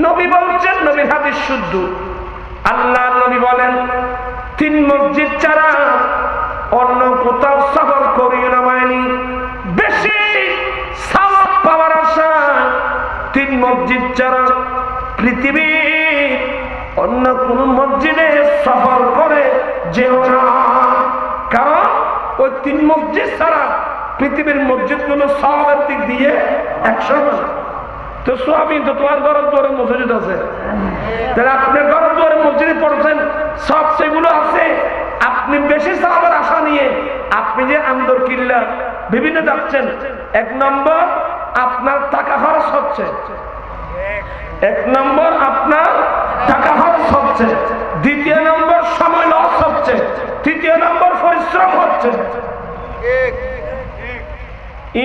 নবী বলছেন নবীর হাদিস শুদ্ধ আল্লাহ নবী বলেন 3 মসজিদ ছাড়া অন্য কোথাও সফর করিও না মাইনি বেশি সওয়াব পাওয়ার আশায় 3 মসজিদ ছাড়া পৃথিবীর অন্য কোন মসজিদে সফর করে যেও না কারণ ওই 3 মসজিদ ছাড়া পৃথিবীর মসজিদগুলো সওয়াবের দিক দিয়ে 100 তো সোয়াবিন তো তোমার ঘরের দুয়ারে মসজিদ আছে তাহলে আপনি ঘরের দুয়ারে মসজিদে পড়ছেন সব সেগুলো আছে আপনি বেশি সওয়াবের আশা নিয়ে আপনি যে আন্দর কিল্লা বিভিন্ন যাচ্ছেন 1 নম্বর আপনার টাকা খরচ হচ্ছে 1 নম্বর আপনার টাকা খরচ হচ্ছে 2 নম্বর সময় লস হচ্ছে 3 নম্বর পরিশ্রম হচ্ছে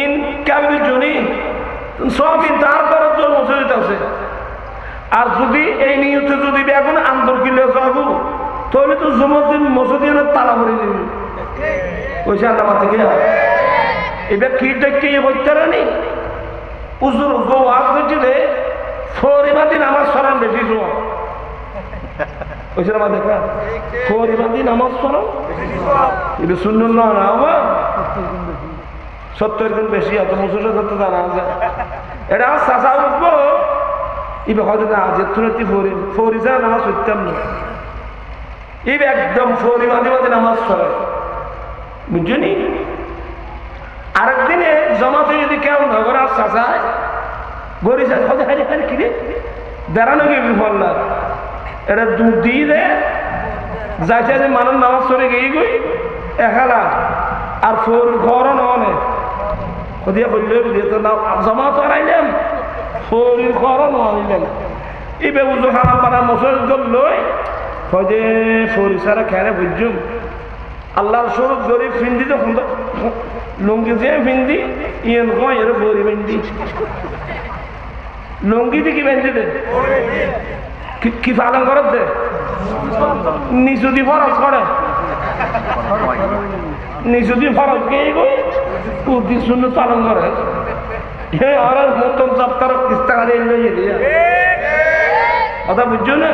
ইন কাবি জুনি সবই তার দ্বারা তো মসজিদ আছে আর যদি এই নিয়তে যদি এখন আন্দোলন কিলে যাবো তাহলে তো জুমুদ্দিন মসজিদের তালা ভরে দিবি ওইসে আল্লাহ থেকে এবার কি দেখে বলতে রানি উজুর ওয়াজ করছি রে ফরিবাদী নামাজ সরান বেশি জোয়া ওইসে আমার দেখা ফরিবাদী নামাজ সরান এটা শুনুন না আবার 70 গুণ বেশি এত মুসুর করতে জানা যায় এটা চাষা উঠবো ইবে হয়তো না যে তুলতি ফরিজা নামাজ উঠতাম না ইবে একদম ফরি বাঁধি বাঁধি নামাজ পড়ে বুঝলি আরেকদিনে জমাতে যদি কেউ নগর আর চাষায় গরি চাষ হয়তো হারি হারি কিরে বেড়ানো গিয়ে বিফল না এটা দুধ দিয়ে দেয় যাইছে যে মানুষ নামাজ পড়ে গিয়ে গই এখালা আর ফোর ঘরও নয় ওদিকে বললে তো না জমা তো আইলাম ফোর ঘরও নইলেন এই বেবুজো হারাম পাড়া মসল লই হয়তো ফরি সারা খেলে বুঝুম আল্লাহর স্বরূপ গরিব ফিন্দি তো লুঙ্গি যে ফিন্দি ইয়েন হয় এর ফরি ফিন্দি লুঙ্গি দিয়ে কি বেঁধে দে কি পালন করত দে নিচু দি ফরজ করে নিচু দি ফরজ গিয়ে গই উদ্দি শূন্য পালন করে হে আর মতন সপ্তাহ কিস্তা গাড়ি লইয়ে দিয়া কথা বুঝছো না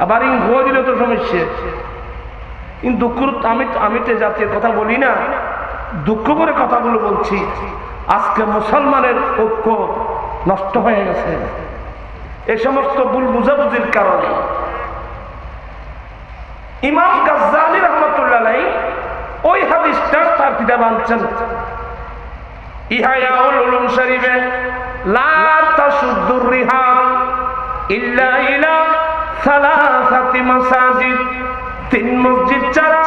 আবার ইন ঘুয়া দিলে তো সমস্যা কিন্তু দুঃখ আমি তো জাতীয় কথা বলি না দুঃখ করে কথাগুলো বলছি আজকে মুসলমানের ঐক্য নষ্ট হয়ে গেছে এই সমস্ত ভুল বুঝাবুঝির কারণে ইমাম গাজ্জালি রহমতুল্লাহ আলাইহি ওই হাদিসটা তার কিতাব আনছেন ইহয়াউল উলুম শরীফে লা তাশুদ্দুর রিহাল ইল্লা ইলা সালাসাতি মাসাজিদ 3 মসজিদ ছাড়া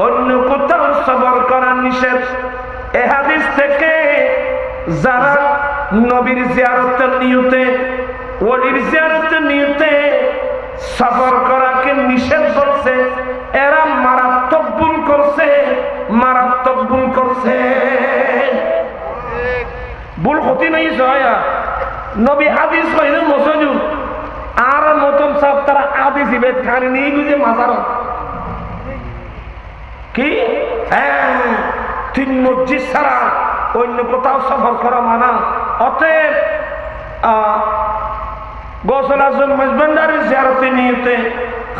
অন্য কোথাও সফর করা নিষেধ এই হাদিস থেকে যারা নবীর জিয়ারতের নিয়তে ওলির জিয়ারতের নিয়তে সফর করাকে নিষেধ করছে এরা মারাত্মক ভুল করছে মারাত্মক ভুল করছে ভুল ক্ষতি নাই জয়া নবী হাদিস কইলে মসজিদ আর মতন সব তারা আদি জিবেদ খানি নিয়ে গুজে মাজার কি 3 মসজিদ ছাড়া অন্য কোথাও সফর করা মানা অতএব গৌসুল আজম মজবন্দারের জিয়ারতে নিতে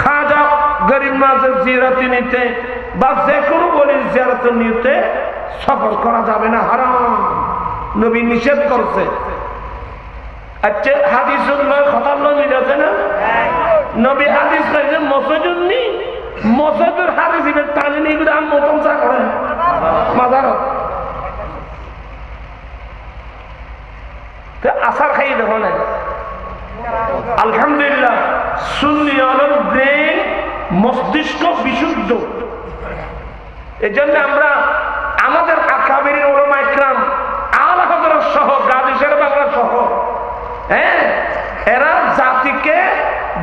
খাজা গরিব নওয়াজের জিয়ারতে নিতে বা যে কোনো বলির জিয়ারতে নিতে সফর করা যাবে না হারাম নবী নিষেধ করছে আচ্ছা হাদিসুল্লাহ কথা মিল আছে না নবী হাদিস কইছে মসজিদ নি মসজিদের হাদিস ইবে টানি নি গুলো আম মতন চা করে মাজার তে আসার খাই দেখো না আলহামদুলিল্লাহ সুন্নি আলোর ব্রেন মস্তিষ্ক বিশুদ্ধ এজন্য আমরা আমাদের আকাবির উলামা ইকরাম আলা হযরত সহ গাজী শের বাংলা সহ এরা জাতিকে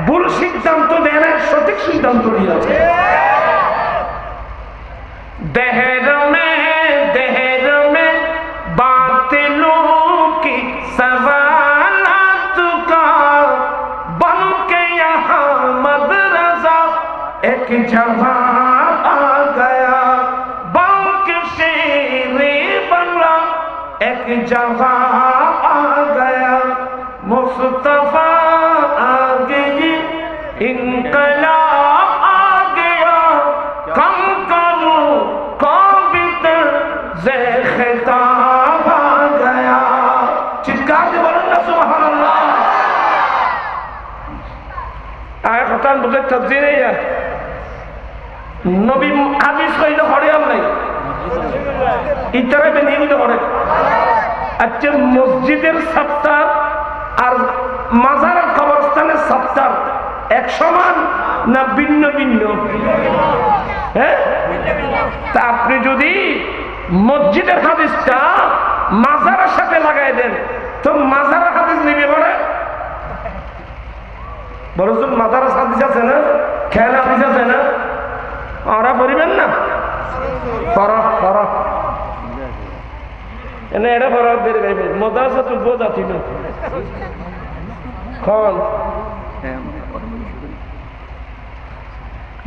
ভুল সিদ্ধান্ত দেয় না সঠিক সিদ্ধান্ত নিয়েছে দেহের মে एक जहां आ गया बांके शेरे बंगला एक जहां आ गया मुस्तफा आ गई इनकलाब आ गया कम करो काबितर ज़े खिताब आ गया चित्कार दे बोलो ना सुभान अल्लाह आया खतान बुझे तब्दील है या नबी हादिस কইলে পড়ে আর নাই ইতারে বেনিয়ে পড়ে আচ্ছা মসজিদের সপ্তাহ আর মাজারের কবরস্থানের সপ্তাহ এক সমান না ভিন্ন ভিন্ন হ্যাঁ তা আপনি যদি মসজিদের হাদিসটা মাজারের সাথে লাগাই দেন তো মাজারের হাদিস নিবে পড়ে বড়জন মাজারের হাদিস আছে না খেলা হাদিস আছে না ওরা পড়িবেন না ফরক ফরক এনে এটা ফরক দিয়ে গাইবে মাদ্রাসা তো বোঝা ছিল খন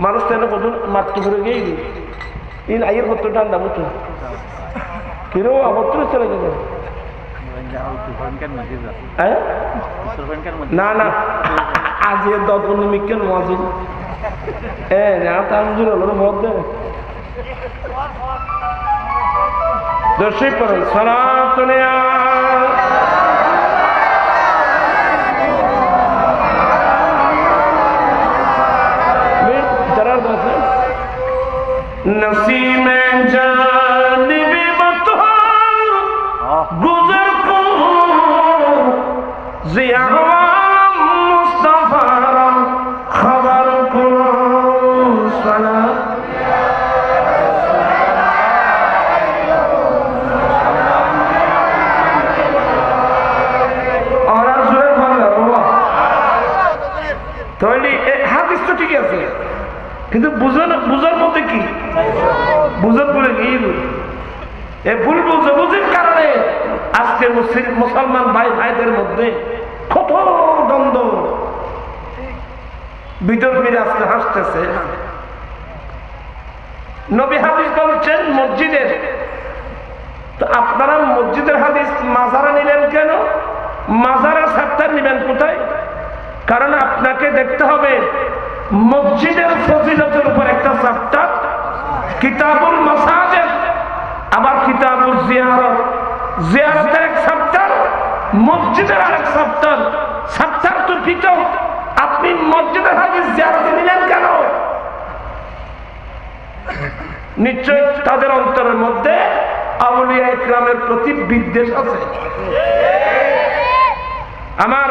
মানুষ তো কত মাত্র করে গিয়ে ইন আইয়ের পত্র ঠান্ডা মতো কিরো আপত্র চলে গেছে না না আজ দর্পণ মিকেন মজিদ না তার হলো মধ্যে দর্শক করেন সনাতনে যারা আছে नसीम जानिब बतौर गुजर को जिया मुस्तफा खबर को सना और जुरे ভালো বাবা তাহলে হাদিস তো ঠিক আছে কিন্তু বুঝার মধ্যে কি বুঝার বলে কি এই ভুল বুঝাবুঝির কারণে আজকে মুসলমান ভাই ভাইদের মধ্যে কত দ্বন্দ্ব বিতর্কের আজকে হাসতেছে নবী হাদিস বলছেন মসজিদের তো আপনারা মসজিদের হাদিস মাজারা নিলেন কেন মাজারা সাপ্তাহ নিবেন কোথায় কারণ আপনাকে দেখতে হবে মসজিদের ফজিলতের উপর একটা চ্যাপ্টার কিতাবুল মাসাজিদ আবার কিতাবুল জিয়ারত জিয়ারতের এক চ্যাপ্টার মসজিদের আরেক চ্যাপ্টার চ্যাপ্টার তো কিতাব আপনি মসজিদের হাদিস জিয়ারত নিলেন কেন নিশ্চয় তাদের অন্তরের মধ্যে আউলিয়া ইকরামের প্রতি বিদ্বেষ আছে আমার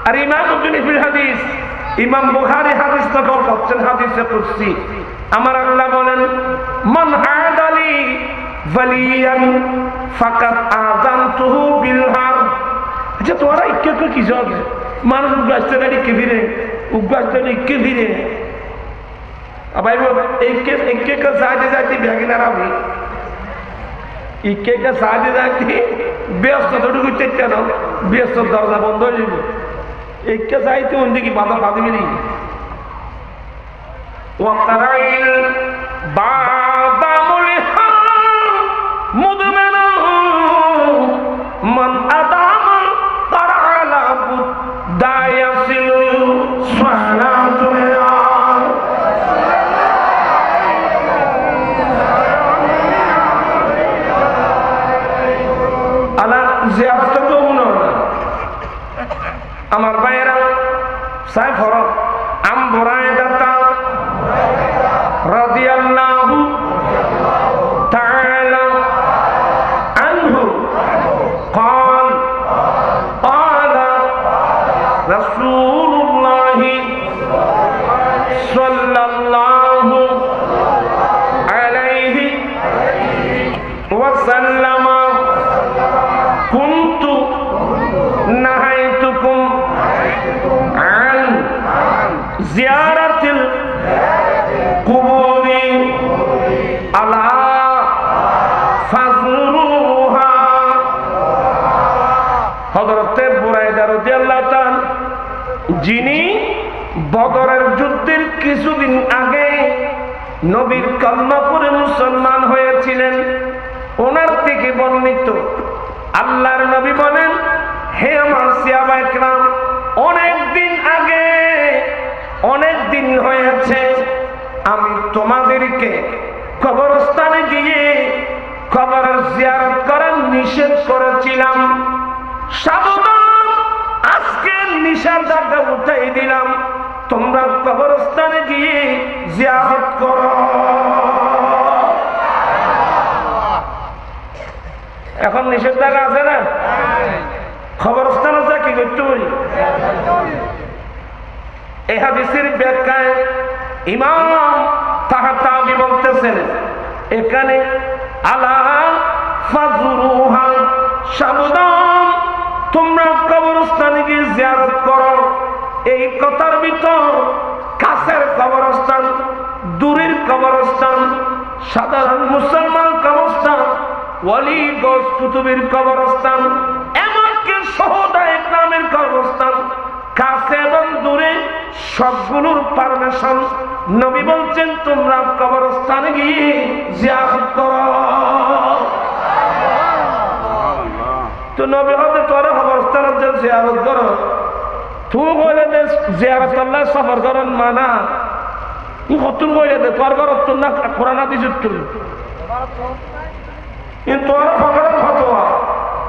আর ইমাম ইবনে ফিল হাদিস ইমাম বুখারী হাদিস নকল করছেন হাদিসে কুদসি আমার আল্লাহ বলেন মান আদালি ওয়ালিয়ান ফাকাত আযানতুহু বিল হারব আচ্ছা তোরা ইক্কে কি জগ মানুষ উগাস্তে গাড়ি কে ভিড়ে উগাস্তে কে ভিড়ে আবাই ইক্কে কা সাথে সাথে বেগিনা রাবি ইক্কে কা সাথে সাথে ব্যস্ত দড়ু চেষ্টা দাও ব্যস্ত দরজা বন্ধ হয়ে যাবে ইক্কে সাইতে ওন দিকে বাধা বাঁধবি নি ওয়াকারাইল বাবা মুলহা মুদমেনা মান আদাম তারালা দায়াসিল সালাতুয়া আলা জিয়ারত তো মনে হয় আমার ভাইয়েরা সাই ফরক আম বুরায়দা রাদিয়াল্লাহু তাআলা আনহু قال قال رسول الله صلى الله عليه وسلم كنت نهيتكم عن زيارة القبور ألا فزوروها হযরতে বুরায়দা রাদিয়াল্লাহু তাআলা যিনি বদরের যুদ্ধের কিছুদিন আগে নবীর কলমা পড়ে মুসলমান হয়েছিলেন, ওনার থেকে বর্ণিত আল্লাহর নবী বলেন, হে আমার সাহাবায়ে কেরাম, অনেক দিন হয়েছে আমি তোমাদেরকে কবরস্থানে গিয়ে কবরের জিয়ারত করার নিষেধ করেছিলাম। সাবধান, আজকে নিষেধাজ্ঞা উঠাই দিলাম, তোমরা কবরস্থানে গিয়ে জিয়ারত করো। এখন নিষেধাজ্ঞা আছে না? কবরস্থানে যা কি করতে পারি? এই হাদিসের ব্যাখ্যায় ইমাম তাহাতাবি বলতেছেন, এখানে আলা ফাজুরুহা, সাবধান তোমরা কবরস্থানে গিয়ে জিয়ারত করো। এই কথার ভিতর কাছের কবরস্থান, দূরের কবরস্থান, সাধারণ মুসলমান কবরস্থান, ওয়ালি গস কুতুবের কবরস্থান, এমনকি শহদায়ে ইকরামের কবরস্থান, কাছে এবং দূরে সবগুলোর পারমিশন নবী বলছেন তোমরা কবরস্থানে গিয়ে জিয়ারত করো। তো নবী হতে তোর কবরস্থানে যে জিয়ারত করো, তুই কইলে যে জিয়ারত আল্লাহ সফর করেন মানা, ই কতুন কইলে দে তোর ঘর তো না কোরআন হাদিস তুই, কিন্তু তোর ফকরের ফতোয়া,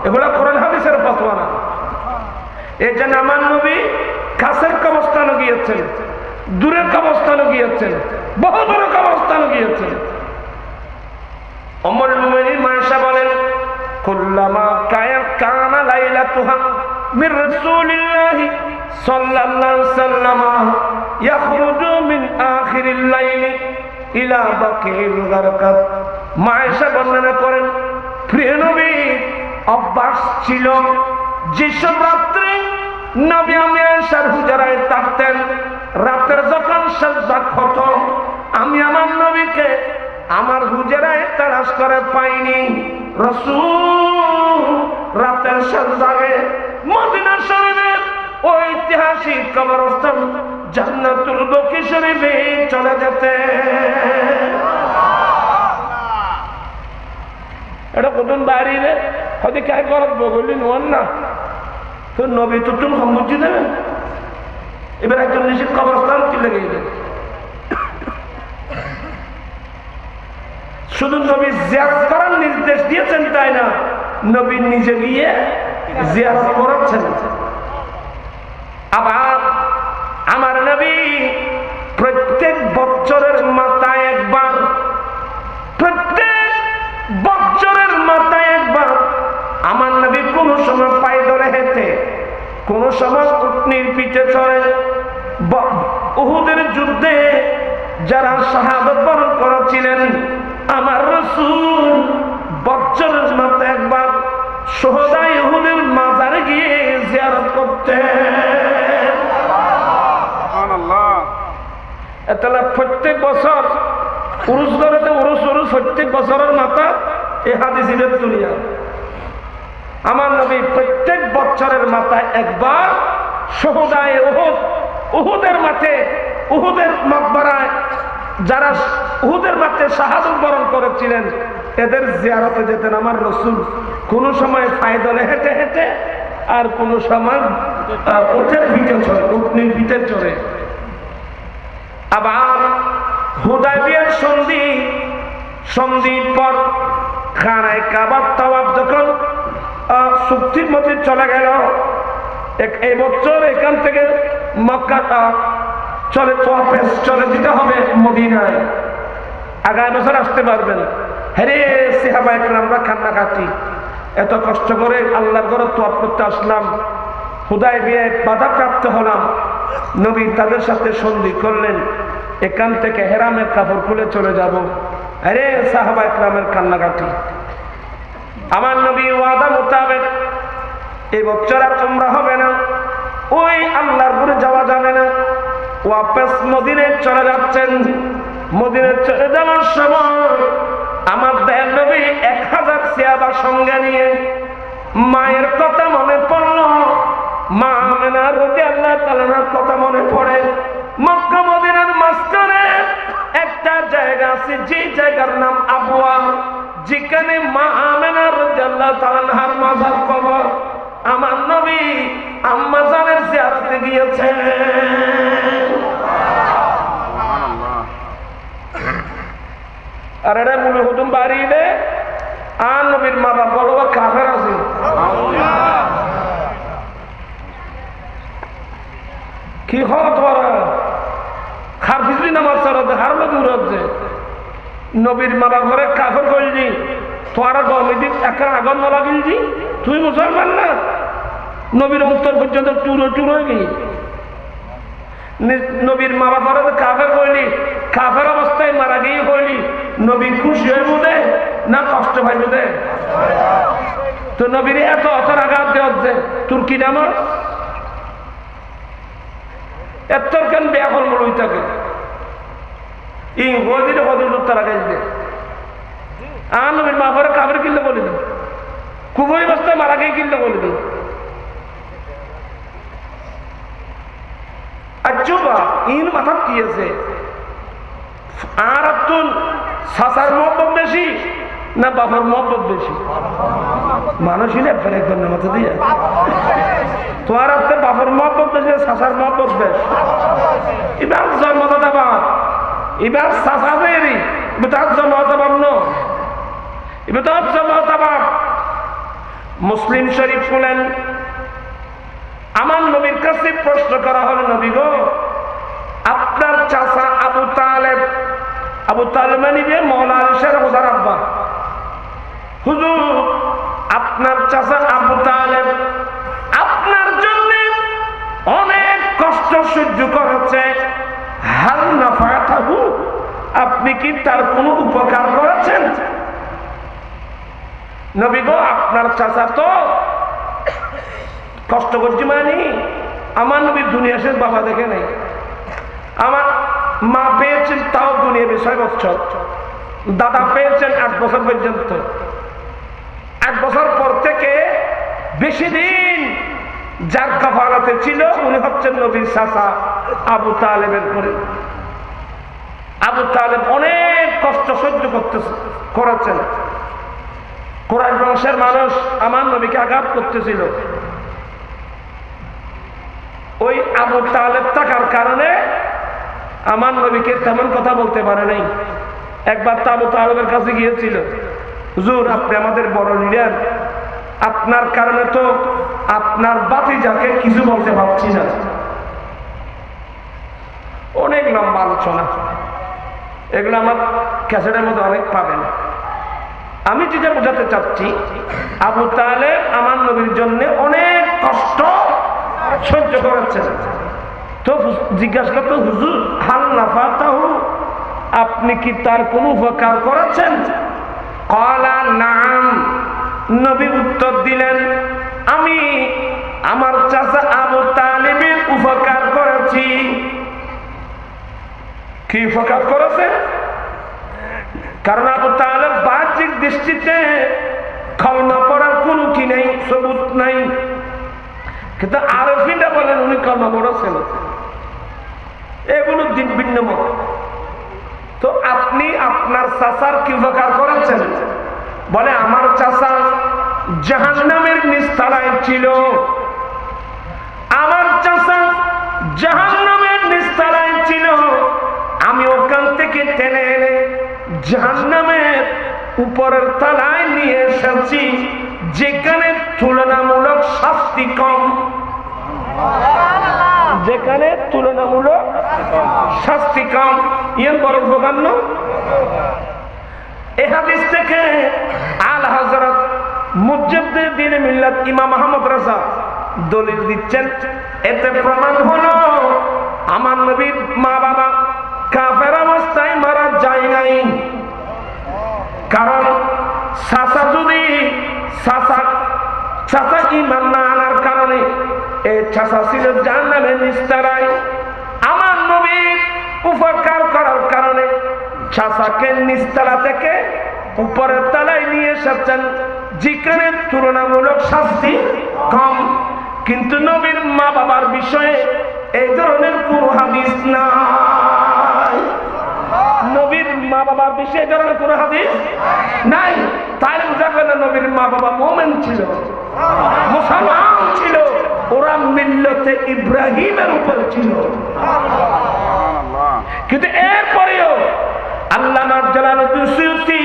এগুলা কোরআন হাদিসের ফতোয়া না। এই যে আমার নবী কাছের কবরস্থানে গিয়েছেন, দূরের কবরস্থানে গিয়েছেন, বহু দূরের কবরস্থানে গিয়েছেন। উম্মুল মুমিনিন মায়েশা বলেন, কুল্লামা কানা লাইলাতুহা মির রাসূলিল্লাহি সাল্লাল্লাহু আলাইহি ওয়াসাল্লাম ইয়াখরুজু মিন আখিরিল লাইলি ইলা বাকিল গারকাত। মায়েশা বর্ণনা করেন, প্রিয় নবী অভ্যাস ছিল যেসব রাত্রে নবী আয়েশার হুজরায় থাকতেন, রাতের যখন সাজদা খতম, আমি আমার নবীকে আমার হুজরায় তালাশ করে পাইনি। রাসূল রাতের সাজদায় মদিনা শরীফের ঐতিহাসিক কবরস্থান জান্নাতুল বকি শরীফে চলে যেতেন। এটা কতদিন বাড়িলে হয়তো কে করত বগলি নোয়ান না, তো নবী তো তুমি সম্মুখী দেবেন। এবার একজন নিশ্চিত কবরস্থান কি লেগে গেলে শুধু নবী জিয়ারত করার নির্দেশ দিয়েছেন তাই না, নবী নিজে গিয়ে জিয়ারত করাচ্ছেন। আবার আমার নবী প্রত্যেক বছরের মাথায় একবার, প্রত্যেক বছরের মাথায় একবার আমার নবী কোন সময় পায়ে ধরে হেঁটে, কোন সময় উটনির পিঠে চড়ে। উহুদের যুদ্ধে যারা শাহাদাত বরণ করেছিলেন, আমার রাসূল বছরের মাথায় একবার শুহাদায়ে উহুদের মাজারে গিয়ে জিয়ারত করতেন। সুবহানাল্লাহ। এতলা প্রত্যেক বছর উরুস ধরেতে উরুস প্রত্যেক বছরের মাথা এই হাদিসের দুনিয়া। আমার নবী প্রত্যেক বছরের মাথায় একবার শুহাদায়ে উহুদ, উহুদের মাঠে, উহুদের মাকবারায় যারা উহুদের মাঠে শাহাদাত বরণ করেছিলেন, এদের জিয়ারতে যেতেন আমার রাসূল। কোন সময় পায়দলে হেঁটে হেঁটে, আর কোন সময় উটের পিঠে চড়ে, উটনির পিঠে চড়ে। আবার হুদায়বিয়ার সন্ধির পর খানায় কাবার তাওয়াফ যখন চুক্তির মধ্যে চলে গেল, এই বছর এখান থেকে মক্কা চলে দিতে হবে মদিনায়, আগামী বছর আসতে পারবেন। হ্যাঁ সাহাবায়ে কেরামরা কান্নাকাটি, এত কষ্ট করে আল্লাহর ঘরে তওয়াফ করতে আসলাম, হুদায়বিয়ায় বাধাপ্রাপ্ত হলাম। নবী তাদের সাথে সন্ধি করলেন, এখান থেকে হেরামের কাপড় খুলে চলে যাব। আরে সাহাবায়ে কেরামের কান্নাকাটি। আমার নবী ওয়াদা মোতাবেক এই বছর আর উমরা হবে না, ওই আল্লাহর ঘরে যাওয়া যাবে না, ওয়াপস মদিনায় চলে যাচ্ছেন। মদিনায় চলে যাওয়ার সময় আমার দয়াল নবী 1000 সাহাবা সঙ্গে নিয়ে, মায়ের কথা মনে পড়ল, মা আমেনা রাদিয়াল্লাহু তাআলার কথা মনে পড়ে। মক্কা মদিনার মাঝখানে যে জায়গার নাম আবওয়া, যেখানে মা আমেনা রাদিয়াল্লাহু তাআলা আনহার মাজার কবর, আমার নবী আম্মা জানের জিয়ারতে গিয়েছেন। আর এটা মূল হুতুম বাড়ি দে আর নবীর মা বাবা বড় কাফের আছে। কি হওয়া তোরা খারফিজলি নামাজ চড়াতে হারলো দূর হচ্ছে নবীর মা বাবা ঘরে কাফের করলি তোরা গমিদি একটা আগুন ন লাগিলছি। তুই মুসলমান না, নবীর অন্তর পর্যন্ত টুরো টুরো গিয়ে নবীর মা বাবার কাফের কইলি, কাফের অবস্থায় মারা গিয়ে কইলি, নবী খুশি হয়ে বোধে না কষ্ট পাই বোধে? তো নবীর এত অতর আঘাত দেওয়া তোর কি নাম এত কেন বেয়াকল মূল থাকে ইংরেজির হদুর তারা গেছে আর নবীর মা বাবার কাফের কিনলে বলিল, কুবরি অবস্থায় মারা গিয়ে কিনলে বলিল। আচ্ছা ইন মাথাত কি আছে? আর আব্দুল সাসার মহব্বত বেশি না বাবার মহব্বত বেশি? মানুষই না ফের একজন মাথা দিয়ে তোমার আপনার বাবার মহব্বত বেশি, সাসার মহব্বত বেশ। এবার জন্মদাতা বাপ, এবার সাসা দেরি, এবার জন্মদাতা বাপ ন, এবার জন্মদাতা বাপ। মুসলিম শরীফ বলেন আমার নবীর কাছে প্রশ্ন করা হলো, নবী গো আপনার চাচা আবু তালেব, আবু তালেব মানে মওলা আলী শের হোসার আব্বা, হুজুর আপনার চাচা আবু তালেব আপনার জন্য অনেক কষ্ট সহ্য করেছে, হাল নাফাতাহু আপনি কি তার কোনো উপকার করেছেন? নবী গো আপনার চাচা তো কষ্ট করছি মানে আমার নবীর দুনিয়া শেষ বাবা দেখে নেই, আমার মা পেয়েছেন তাও দুনিয়া 6 বছর, দাদা পেয়েছেন 8 বছর পর্যন্ত। 8 বছর পর থেকে বেশি দিন যার কাফালাতে ছিল উনি হচ্ছেন নবীর চাচা আবু তালেবের পরে। আবু তালেব অনেক কষ্ট সহ্য করেছেন। কোরআন বংশের মানুষ আমার নবীকে আঘাত করতেছিল, ওই আবু তালেব থাকার কারণে আমার নবীকে তেমন কথা বলতে পারে নাই। একবার তো আবু তালেবের কাছে গিয়েছিল, হুজুর আপনি আমাদের বড় লিডার, আপনার কারণে তো আপনার ভাতিজাকে কিছু বলতে পারছি না। অনেক লম্বা আলোচনা, এগুলো আমার ক্যাসেটের মধ্যে অনেক পাবেন। আমি যেটা বোঝাতে চাচ্ছি, আবু তালেব আমার নবীর জন্য অনেক কষ্ট সহ্য করেছেন। তো জিজ্ঞাসা করতো, হুজুর হাল নাফাতাহু আপনি কি তার কোনো উপকার করেছেন? ক্বালা নাম, নবী উত্তর দিলেন আমি আমার চাচা আবু তালেবের উপকার করেছি। কি উপকার করেছে? কারণ আবু তালেব বাহ্যিক দৃষ্টিতে কলমা পড়ার কোন কি নেই, সবুত নাই, কিন্তু আরফিনরা বলেন উনি কলমা পড়েছেন। এগুলো দিন ভিন্ন মত। তো আপনি আপনার চাচার কি উপকার করেছেন? বলে আমার চাচা জাহান্নামের নিচতলায় ছিল, আমার চাচা জাহান্নামের নিচতলায় ছিল, আমি ওখান থেকে টেনে এনে জাহান্নামের উপরের তলায় নিয়ে এসেছি, যেখানে তুলনামূলক শাস্তি কম, যেখানে তুলনামূলক শাস্তি কম। ইয়েন বড় উপকার ন। এই হাদিস থেকে আল হযরত মুজাদ্দিদ মিল্লাত ইমাম আহমদ রাজা দলিল দিচ্ছেন, এতে প্রমাণ হলো আমার নবীর মা বাবা কাফের অবস্থায় মারা যায় নাই। কারণ চাচা যদি চাচা ঈমান না আনার কারণে এই চাচা ছিল জাহান্নামের নিচতলায়, আমার নবীর উপকার করার কারণে চাচাকে নিচতলা থেকে উপরের তলায় নিয়ে এসেছেন, যেখানে তুলনামূলক শাস্তি কম। কিন্তু নবীর মা বাবার বিষয়ে এই ধরনের কোন হাদিস নাই। নবীর মা বাবার বিষয়ে ধরনের কোন হাদিস নাই। তাই বোঝা গেল নবীর মা বাবা মুমিন ছিল, মুসলমান ছিল, ওরা মিল্লতে ইব্রাহিমের উপর ছিল। কিন্তু এরপরেও আল্লামা জালালউদ্দিন সুয়ুতী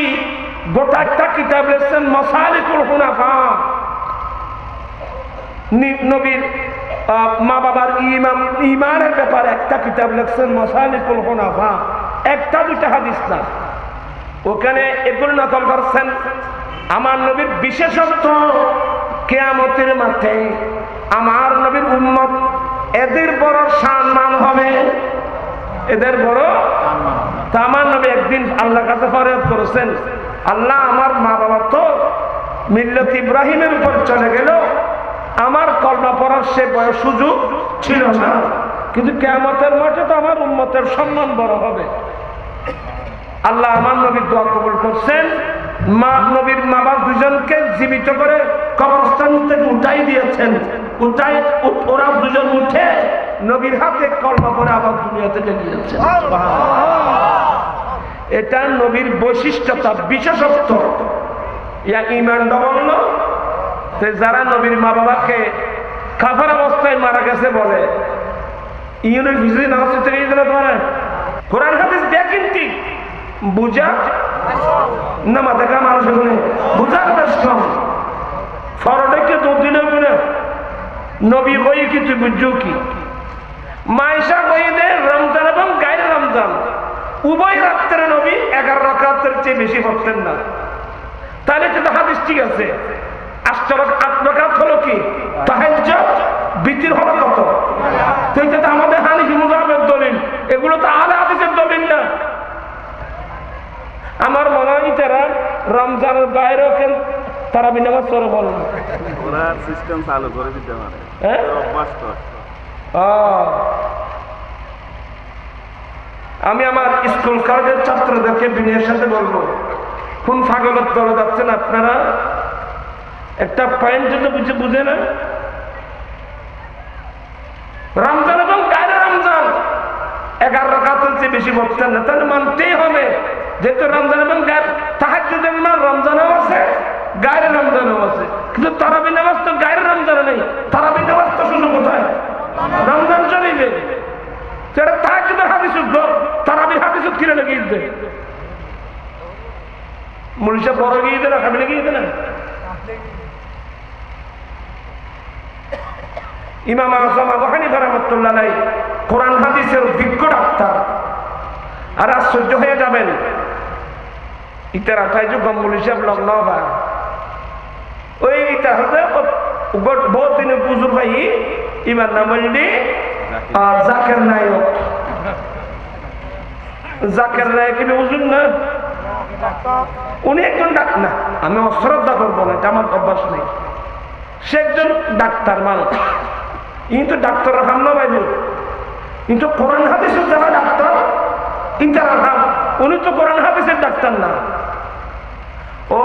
গোটা একটা কিতাব লিখছেন মাসালিকুল হুনাফা, নবীর মা বাবার ঈমানের ব্যাপারে একটা কিতাব লিখছেন মাসালিকুল হুনাফা, একটা দুইটা হাদিস না। ওখানে এগুলো নকল করছেন। আমার নবীর বিশেষত্ব কিয়ামতের মাঠে আমার নবীর উম্মত এদের বড় সম্মান হবে, এদের বড়। তা আমার নবী একদিন আল্লাহর কাছে ফরিয়াদ করেছেন, আল্লাহ আমার মা বাবা তো মিল্লত ইব্রাহিমের উপর চলে গেল, আমার কলমা পড়ার সে বয়স সুযোগ ছিল না, কিন্তু কিয়ামতের মাঠে তো আমার উম্মতের সম্মান বড় হবে। আল্লাহ আমার নবীর দোয়া কবুল করছেন। মা নবীর মা বাবা দুজনকে জীবিত করে কবরস্থান থেকে উঠাই দিয়েছেন। ওরা দুজন উঠে নবীর হাতে কলমা পড়ে আবার দুনিয়া থেকে নিয়েছেন। এটা নবীর বৈশিষ্ট্যতা, বিশেষত্ব। ইয়া ঈমান বলল যারা নবীর মা বাবাকে কাফের অবস্থায় মারা গেছে বলে ইউনিভার্সিটি নামাজ থেকে তোমার কোরআন হাদিস দেখেন কি বুঝা না, মাথা কা মানুষ বুঝার বেশ কম। ফরডেকে দুদিনে বলে নবী হয়ে কি তুই বুঝছো কি? মাইশা হয়ে দেয় রমজান এবং গায়ের রমজান উভয় রাত্রে নবী 11 রাকাতের চেয়ে বেশি পড়তেন না। তাহলে কিন্তু হাদিস ঠিক আছে। 8 রাকাত হলো কি তাহাজ্জুদ, বিতির হলো কত? তো এটা তো আমাদের হানিফি মুযাহাবের দলিল, এগুলো তো আহলে হাদিসের দলিল না। আমার মনে হয় তারা রমজানের বাইরেও কেন তারা বিনামাজ পড়ে বলেন, ওরা সিস্টেম চালু করে দিতে পারে। আমি আমার স্কুল কলেজের ছাত্রদেরকে বিনয়ের সাথে বলবো, কোন পাগলের দলে যাচ্ছেন আপনারা? একটা পয়েন্ট যদি বুঝে না, রমজান এবং গায়রে রমজান 11 রাকাতের চেয়ে বেশি পড়তেন না। তাহলে মানতেই হবে যেহেতু রমজান এবং তাহাজ্জুদের নামাজ রমজানেও আছে, গায়রে রমজানেও আছে, কিন্তু তারাবি নামাজ তো গায়রে রমজানে নেই। তারাবি নামাজ তো শুধু কোথায়? রমজান শরীফে। সেটা তাহাজ্জুদের হাদিস উঠলো, তারাবির হাদিস কিনে লেগে দিতে মুলিশা বড় গিয়ে দেয় না, খাবি লেগে দিতে না। ইমাম আযম আবু হানিফা রাহমাতুল্লাহ আলাইহি কোরআন হাদিসের বিজ্ঞ ডাক্তার। আর আশ্চর্য হয়ে যাবেন, ইতার আঠাই যে গম্বুল হিসাব লগ্ন বা ওই ইতার হাতে বহুত দিনে বুঝুর ভাই ইমার নাম বললি জাকের নায়ক। জাকের নায়ক কি বুঝুন না? উনি একজন ডাক্তার না, আমি অশ্রদ্ধা করবো না, এটা আমার অভ্যাস নেই। সে একজন ডাক্তার মানুষ, কিন্তু ডাক্তার হাম না ভাই, কিন্তু কোরআন হাদিসের যারা ডাক্তার ইন্টার হাম, উনি তো কোরআন হাদিসের ডাক্তার না। ও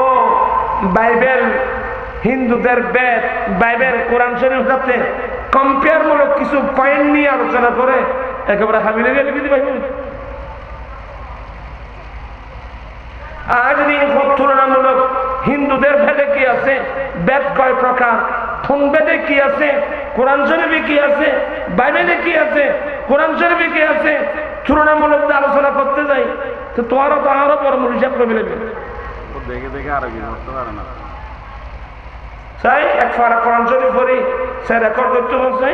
বাইবেল, হিন্দুদের বেদ, বাইবেল কোরআন শরীফের সাথে কম্পেয়ারমূলক কিছু পয়েন্ট নিয়ে আলোচনা করে একেবারে হামিলে গেলে কিন্তু ভাই আজ তুলনামূলক হিন্দুদের ভেদে কি আছে, বেদ কয় প্রকার, কোন বেদে কি আছে, কোরআন শরীফে কি আছে, বাইবেলে কি আছে, কোরআন শরীফে কি আছে, তুলনামূলক আলোচনা করতে যাই তো তোমারও তো আরো বড় হিসাব করে নেবে। দেখে দেখে আরবি করতে পারে না, তাই এক ফারা কোরআন শরীফ পড়ি সে রেকর্ড করতে হচ্ছে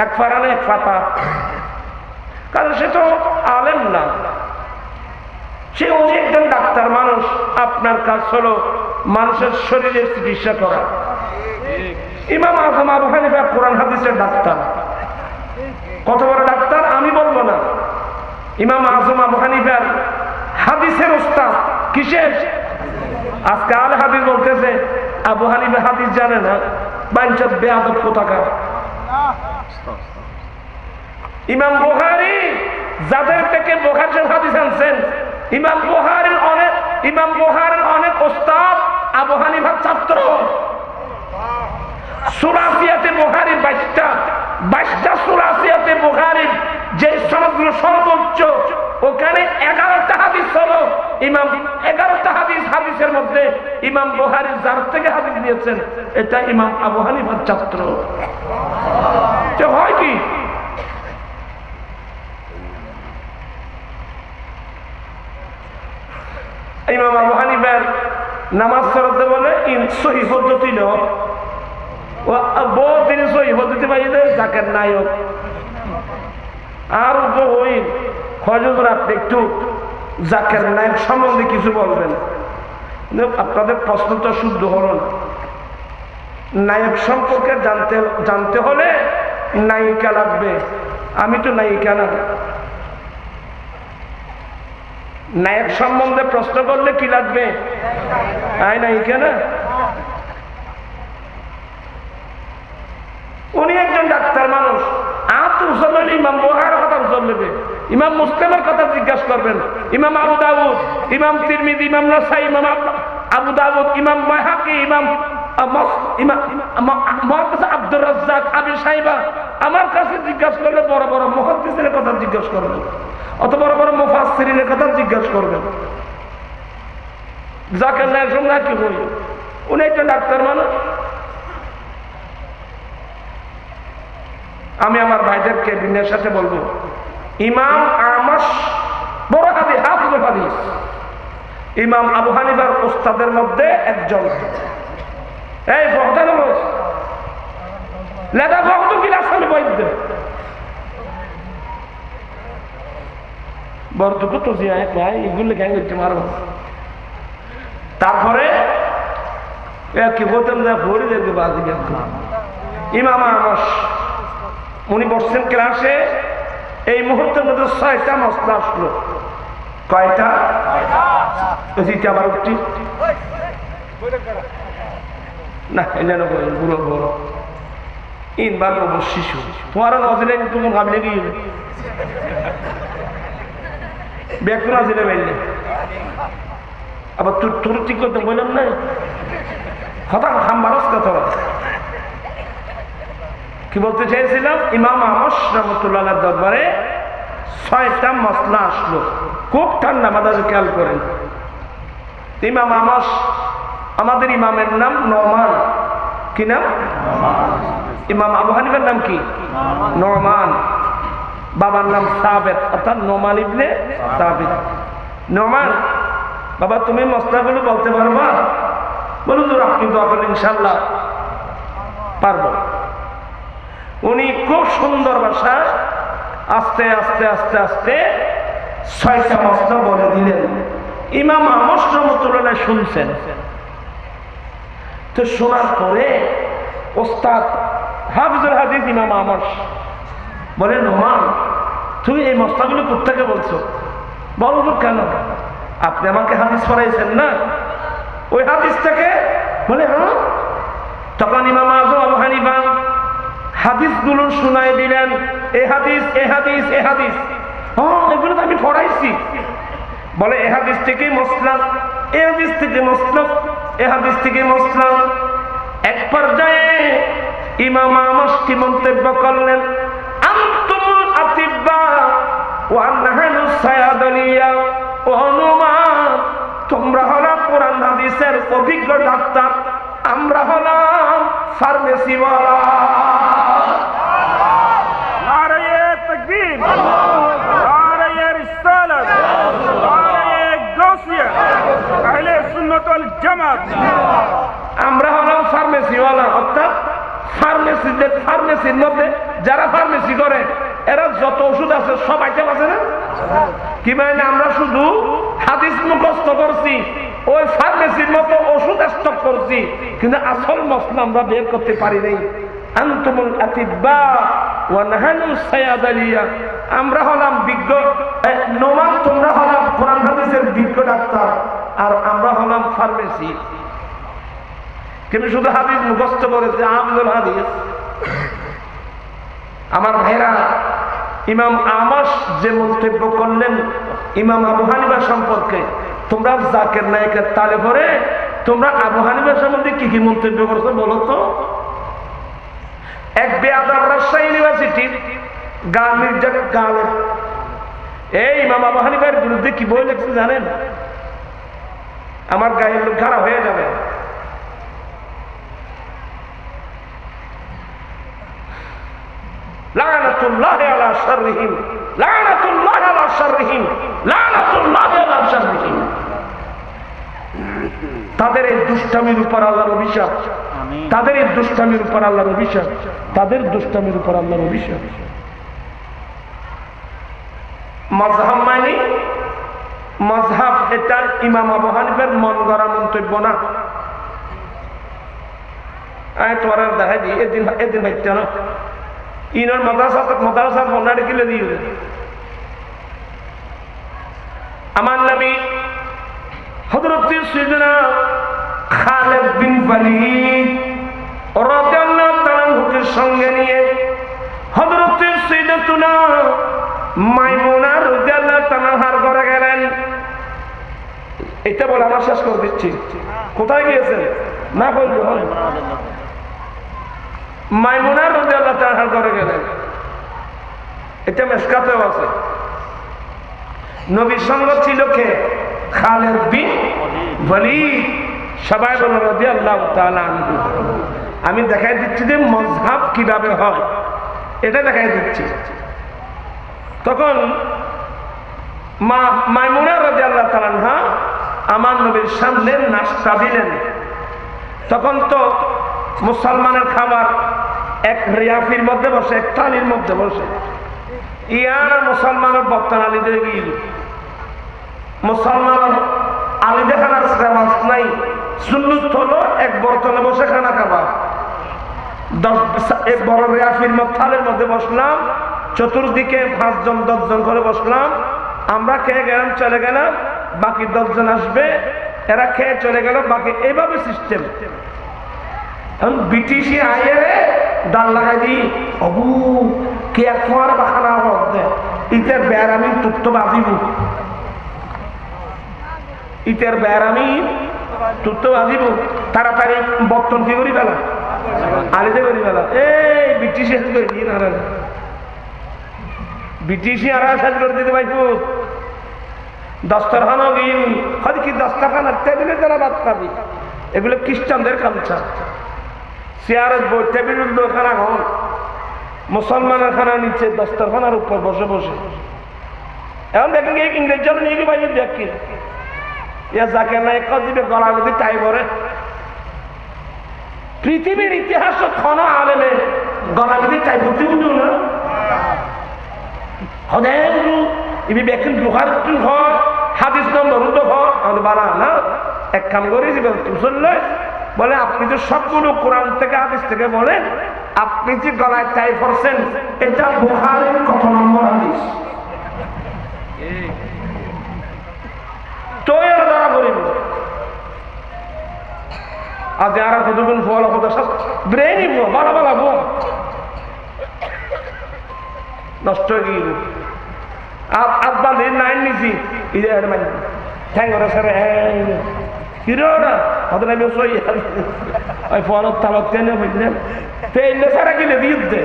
এক ফারা না এক পাতা, কারণ সে তো আলেম না, সে উনি একজন ডাক্তার মানুষ। আপনার কাজ হলো মানুষের শরীরের চিকিৎসা করা। ইমাম আযম আবু হানিফা কোরআন হাদিসের ডাক্তার, কত বড় ডাক্তার আমি বলবো না। ইমাম আযম আবু হানিফার হাদিসের ওস্তাদ। কিসের? আজকে আলে হাদিস বলতেছে আবু হানিফা হাদিস জানে না, বাঞ্চত বেয়াদব কোথাকার। ইমাম বুখারী যাদের থেকে বুখারী হাদিস আনছেন, ইমাম বুখারীর অনেক ওস্তাদ আবু হানিফার ছাত্র। সুরাসিয়াতে বুখারী 22টা সুরাসিয়াতে বুখারীর যে সনদগুলো সর্বোচ্চ, ওখানে 11টা হাদিস হলো ইমাম 11টা হাদিসের মধ্যে ইমাম বুখারী যার থেকে হাদিস নিয়েছেন এটা ইমাম আবু হানিফার ছাত্র। যে হয় কি ইমাম আবু হানিফার নামাজ পড়তে বলে সহিহ পদ্ধতি লো বহুত দিন সহিহ পদ্ধতি পাইলে জাকের নায়ক আর ওই হজুর আপনি একটু জাকের নায়ক সম্বন্ধে কিছু বলবেন। আপনাদের প্রশ্নটা শুদ্ধ হল না। নায়ক সম্পর্কে জানতে হলে নায়িকা লাগবে। আমি তো নায়িকা না। নায়ক সম্বন্ধে প্রশ্ন করলে কি লাগবে? নায়িকা না। উনি একজন ডাক্তার মানুষ। ইমাম বুখারীর কথা নেবে, ইমাম মুসলিমের কথা জিজ্ঞাসা করবেন, ইমাম আবু দাউদ, ইমাম তিরমিজি, ইমাম নাসাই, ইমাম আবু দাউদ, ইমাম বাইহাকি, ইমাম আব্দুর রাজ্জাক, আবি শাইবা। আমার কাছে জিজ্ঞাসা করলে বড় বড় মুহাদ্দিসের কথা জিজ্ঞাসা করবেন, অত বড় বড় মুফাসসিরিনের কথা জিজ্ঞাসা করবেন। যাকে না শুনলে কি বলি, উনি একজন ডাক্তার মানুষ। আমি আমার ভাইদেরকে দিনের সাথে বলবো, ইমাম আমাশ বড় হাফিজুল হাদিস, ইমাম আবু হানিফার উস্তাদের মধ্যে একজন। এই ফখদান হোস লেদা ফখদু গিলাস হল বৈদ্য বরটুকু তো জিয়ায় ভাই এগুলো গ্যাং করতে মারব। তারপরে কি বলতাম না ভরি দেখবে বাজি ইমাম আমাশ উনি বসছেন ক্লাসে। এই মুহূর্তের মধ্যে 6টা মশলা আসলো। কয়টা? আবার উঠছি না এলেন বুড়ো বড় ইনবার শিশু তোমার নজরে তুমি ভাবলে কি ব্যাকুল আসলে বেরলে আবার তোর ঠিক করতে বললাম না কথা খাম্বারস কথা কি বলতে চাইছিলাম, ইমাম আমাশ রাহমাতুল্লাহ দরবারে 6টা মশলা আসলো। খুব ঠান্ডা মাথায় খেয়াল করেন। ইমাম আমাশ আমাদের ইমামের নাম নোমান। কি নাম? ইমাম আবু হানিফার নাম কি? নোমান। বাবার নাম সাবিত, অর্থাৎ নোমান ইবনে সাবিত। নোমান বাবা তুমি মশলাগুলো বলতে পারবা? বলুন তো আপনি দোয়া করেন ইনশাআল্লাহ পারবো। উনি খুব সুন্দর ভাষায় আস্তে আস্তে আস্তে আস্তে 6টা মশলা বলে দিলেন। ইমাম আমাশ রাহমাতুল্লাহ শুনছেন। তো শোনার পরে ওস্তাদ হাফিজুল হাদিস ইমাম আমাশ বলে, নোমান তুমি এই মশলাগুলো কোত্থেকে বলছো? বলবো কেন? আপনি আমাকে হাদিস পড়াইছেন না, ওই হাদিস থেকে। বলে হ্যাঁ। তখন ইমাম আযম আবু হানিফা হাদিসগুলো শোনাই দিলেন। এ হাদিস, এ হাদিস, এ হাদিস। এগুলো তো আমি পড়াইছি। বলে এ হাদিস থেকে মসলা, এ হাদিস থেকে মসলা, এ হাদিস থেকে মসলা। এক পর্যায়ে ইমাম আমাশ কি মন্তব্য করলেন, আনতুমুল আতিব্বা ওয়া নাহনু সায়াদালিয়া। ও নোমান তোমরা হলো কোরআন হাদিসের অভিজ্ঞ ডাক্তার, আমরা হলাম ফার্মেসিওয়ালা। নারায়ে তাকবীর, নারায়ে রিসালাত, নারায়ে গাউসিয়া, আহলে সুন্নাত ওয়াল জামাত। আমরা হলাম ফার্মেসিওয়ালা, অর্থাৎ ফার্মেসির মধ্যে যারা ফার্মেসি করে এরা যত ওষুধ আছে সব আইটেম আছে না? কি মানে আমরা শুধু হাদিস মুখস্থ করছি, ওই ফার্মেসির মতো ওষুধ স্টক করছি, কিন্তু আসল মশলা আমরা বের করতে পারি নাই। আনতুমুল আতিব্বা ওয়া নাহনু সায়াদালিয়া। আমরা হলাম বিজ্ঞ। নোমান তোমরা হলাম কোরআন হাদিসের বিজ্ঞ ডাক্তার, আর আমরা হলাম ফার্মেসি। কিন্তু শুধু হাদিস মুখস্থ করেছে, হাফিজুল হাদিস। আমার ভাইরা, ইমাম আমাশ যে মন্তব্য করলেন ইমাম আবু হানিফা সম্পর্কে, তোমরা জাকের নায়কের তালে পরে তোমরা আবু হানিফা সম্বন্ধে কি কি মন্তব্য করছো বলো তো? এক বেয়াদব রাজশাহী ইউনিভার্সিটির মির্জা গালেব এই ইমাম আবু হানিফার বিরুদ্ধে কি বই লিখছে জানেন? আমার গায়ের লোক খারাপ হয়ে যাবে। লানাতুল্লাহি আলা শাররিহিম, লানাতুল্লাহি আলা শাররিহিম, লানাতুল্লাহি আলা শাররিহিম। তাদের এই দুষ্টামির উপর আল্লাহর অভিশাপ, তাদের এই দুষ্টামির উপর আল্লাহর অভিশাপ, তাদের দুষ্টামির উপর আল্লাহর অভিশাপ। মাযহাব মানে মাযহাব, এটা ইমাম আবু হানিফার মন গড়া মন্তব্য না। আয় তোর দেখাই দিই এদিন ভাইটা না ইনার মাদ্রাসার ফোনারে কিলে দিয়ে আমার নবী হযরত সাইয়েদনা খালিদ বিন ওয়ালিদ রাদিয়াল্লাহু তাআলা হুকে সঙ্গে নিয়ে হযরত সাইয়েদাতুনা মাইমুনা রাদিয়াল্লাহু তাআলার ঘরে গেলেন। এটা বলে আমার শেষ করে দিচ্ছি। কোথায় গিয়েছেন না বলবো, মাইমুনা রাদিয়াল্লাহু তাআলার ঘরে গেলেন। এটা মিশকাতেও আছে। নবীর সঙ্গে ছিল কে? খালিদ বিন ওয়ালিদ। সবাই বলে রাদিয়াল্লাহু তাআলা আনহু। আমি দেখাই দিচ্ছি যে মাযহাব কিভাবে হয়, এটা দেখাই দিচ্ছি। তখন মাইমুনা রাদিয়াল্লাহু তাআলা আনহা আমার নবীর সামনে নাস্তা দিলেন। তখন তো মুসলমানের খাবার এক রিয়াফির মধ্যে বসে, এক থালির মধ্যে বসে। ইয়ানা মুসলমানের বর্তন আলী দিয়ে গিয়ে মুসলমান আলী দেখানোর রেওয়াজ নাই। সুন্নত হলো এক বর্তনে বসে খানা খাবা। এক বড় রিয়াফির থালের মধ্যে বসলাম, চতুর্দিকে 5 জন 10 জন করে বসলাম। আমরা খেয়ে গেলাম, চলে গেলাম, বাকি 10 জন আসবে, এরা খেয়ে চলে গেল, বাকি এইভাবে সিস্টেম। এখন ব্রিটিশি আইয়ে ডাল লাগাই দি অবু কে খোয়ার বাখানা হতে ইতের বের আমি তুত্ত বাজিব, ইতের বের আমি তুত্ত বাজিব। তাড়াতাড়ি বর্তন কি করি ফেলা, আলিতে করি ফেলা। এই ব্রিটিশি করে দিয়ে না, ব্রিটিশি আর সাজ করে দিতে পাইব। দস্তরখানও গিয়ে হয়তো কি দস্তরখানার টেবিলে যারা বাদ খাবি, এগুলো খ্রিস্টানদের কালচার। চেয়ারের বই টেবিল খানা হন, মুসলমানের খানা নিচে দস্তরখানার উপর বসে বসে। এখন দেখেন ইংরেজ নিয়ে গিয়ে বাইরে দেখি যাকে নাই দিবে গলা যদি টাই ভরে। পৃথিবীর ইতিহাস ক্ষণ আলেমে গলা যদি টাই ভর্তি বুঝু না হদেন ইবি বেকিন দুহার হয় হাদিস নম্বর হয় আমাদের বাড়া না। এক কাম করে চললে বলে আপনি তো সবগুলো কোরআন থেকে হাদিস থেকে বলেন, আপনি যে গলায় টাই পড়ছেন এটা বুখারীর কত নম্বর হাদিস? তো এরা দ্বারা বলিব আজ আর কতগুণ ফল কত সব ব্রেনই বালা বালা বল নষ্ট হয়ে গিয়ে আব্বা দিন নাইন নিছি থ্যাংক স্যার হিরোরা হয়তো আমি ওই ফলত তালত টেনে বুঝলেন তেলে সারা কিনে দিয়ে দে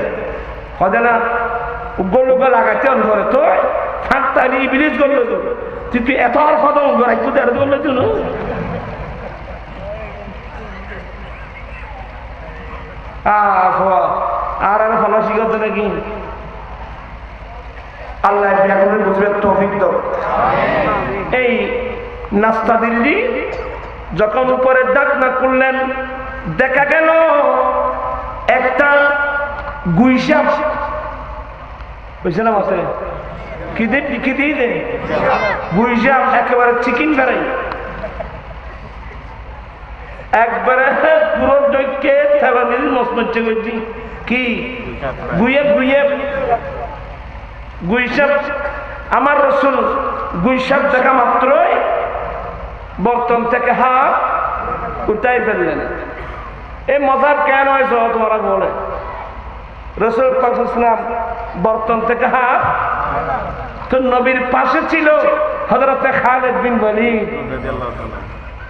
হতে না গোলুকে লাগাইতে করে তো ফাঁকটা নিয়ে ব্রিজ করলো তো তুই এত আর কথা রাখতে এত করলো তুই আর আর ফলা শিখতে নাকি আল্লাহ ব্যাকরণের বুঝবে তৌফিক দাও। এই নাস্তা দিল্লি যখন উপরে ডাক না করলেন দেখা গেল একটা গুইসাপ বুঝলাম আছে কি দিয়ে গুইসাপ একেবারে চিকেন ফেরাই একবারে পুরো দৈক্যে থেলা মিল মসমচ্ছে করছি কি গুইয়ে গুইয়ে গুইসাপ। আমার রসুল গুইসাপ দেখা মাত্রই বর্তন থেকে হাত উঠাই ফেললেন। এই মজার কেন হয়েছে তোমরা বলে রসুল পাক ইসলাম বর্তন থেকে হাত তো নবীর পাশে ছিল হযরতে খালিদ বিন ওয়ালিদ।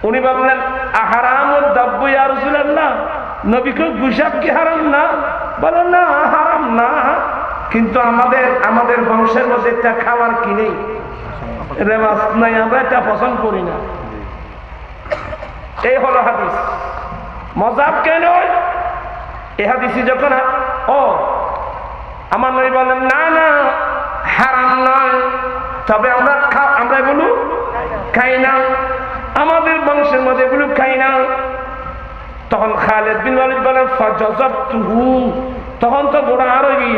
উনি ভাবলেন আহারাম দাব্বু ইয়া রাসূলুল্লাহ, নবীকে গুইসাপ কি হারাম না? বলেন না হারাম না, কিন্তু আমাদের বংশের মধ্যে এটা খাওয়ার কি নেই, রেওয়াজ নাই, আমরা এটা পছন্দ করি না। এই হলো হাদিস। মজাব কেন? এই হাদিসে যখন আমার নবী বলেন না না হারাম নয়, তবে আমরা এগুলো খাই না, আমাদের বংশের মধ্যে এগুলো খাই না। তখন খালিদ বিন ওয়ালিদ বলেন ফাজাযাবতুহু, তখন তো গোড়া আরবি,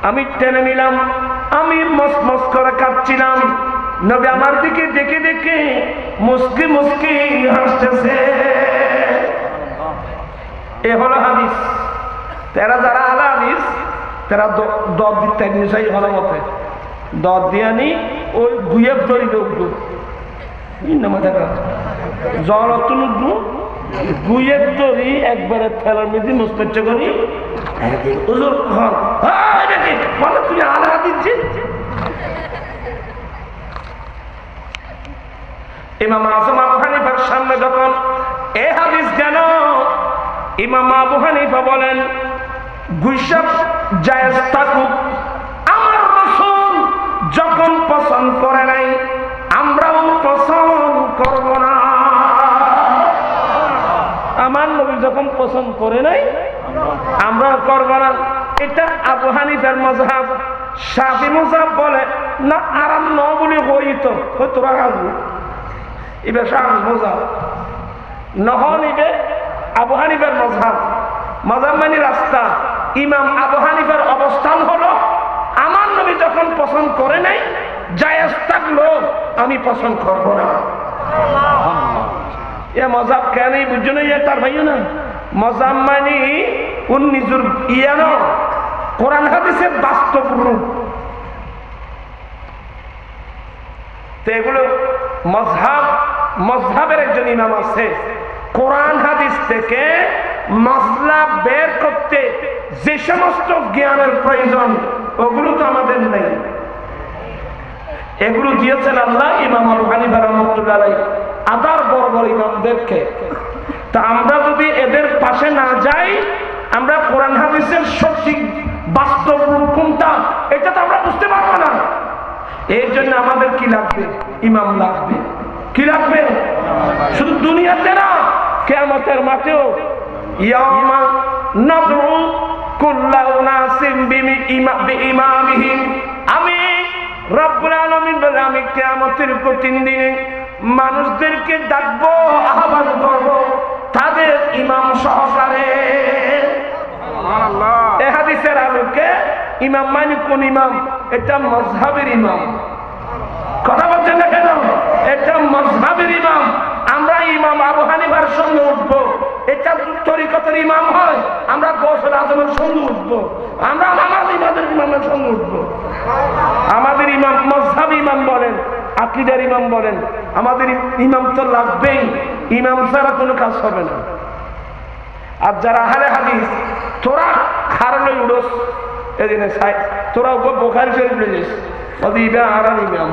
আমি টেনে নিলাম, আমি মস মস করে কাঁদছিলাম। নবী আমার দিকে দেখে দেখে মুস্কি মুস্কি হাসতেছে। এ হলো হাদিস। তারা যারা আলা হাদিস তারা দর দিতে নিশাই হলো মতে দর দিয়ে নি ওই গুয়েব ধরি উঠবো জল অতুন উঠবো গুয়েব ধরি একবারে ফেলার মেঝে মুস্তাচ্ছ করি বলে তুমি আলা হাদিস। ইমাম আযম আবু হানিফার সামনে যখন এই হাদিস গেল, ইমাম আবু হানিফা বলেন গুইসাব জায়েজ থাকুক, আমার রাসূল যখন পছন্দ করে নাই আমরাও পছন্দ করব না। আমার নবী যখন পছন্দ করে নাই আমরা করব না। এটা আবু হানিফার মাযহাব। শাফি মাযহাব বলে না আরাম ন বলে হইতো তোরা খাবো, এবার শাফি মাযহাব নহন ইবে আবু হানিফার মাযহাব। মাযহাব মানে রাস্তা। ইমাম আবু হানিফার অবস্থান হলো আমার নবী যখন পছন্দ করে নাই জায়েজ থাকলো আমি পছন্দ করব না। এ মাযহাব কেন বুঝছো না? তার ভাইও না মাযহাব মানে নিজের ইয়ানো কোরআন হাদিসের বাস্তব রূপ। তো এগুলো মাযহাবের একজন ইমাম আছে, কোরআন হাদিস থেকে মাসলা বের করতে যে সমস্ত জ্ঞানের প্রয়োজন ওগুলো তো আমাদের নেই। এগুলো দিয়েছেন আল্লাহ ইমাম আবু হানিফা রাহমাতুল্লাহ আলাইহি আদার বড় বড় ইমামদেরকে। তা আমরা যদি এদের পাশে না যাই, আমরা কোরআন হাদিসের সঠিক বাস্তব রূপ কোনটা এটা তো আমরা বুঝতে পারবো না। এর জন্য আমাদের কি লাগবে? ইমাম লাগবে। কি লাগবে? শুধু দুনিয়াতে না, কিয়ামতের মাঠেও ইয়াউমা নাদউ কুল্লা উনাসিম বিইমামিহিম, আমি রব্বুল আলামিন বলে আমি কিয়ামতের কঠিন দিনে মানুষদেরকে ডাকবো, আহ্বান করব তাদের ইমাম সহকারে। সুবহানাল্লাহ। এই হাদিসের আলোকে ইমাম মানে কোন ইমাম? এটা মাযহাবের ইমাম। কথা বলছেন না কেন? এটা মাযহাবের ইমাম। আমরা ইমাম আবু হানিফার সঙ্গে উঠবো, এটা তরিকতের ইমাম হয় আমরা গৌসুল আজমের সঙ্গে উঠবো, আমরা আমাদের ইমামের সঙ্গে উঠবো। আমাদের ইমাম মাযহাবী ইমাম বলেন, আকীদার ইমাম বলেন, আমাদের ইমাম তো লাগবেই। ইমাম ছাড়া কোনো কাজ হবে না। আর যারা আহলে হাদিস তোরা খারলই উড়োস এদিনে সাই, তোরা বুখারী শরীফ লিস ওদিবা আরাম ইমাম।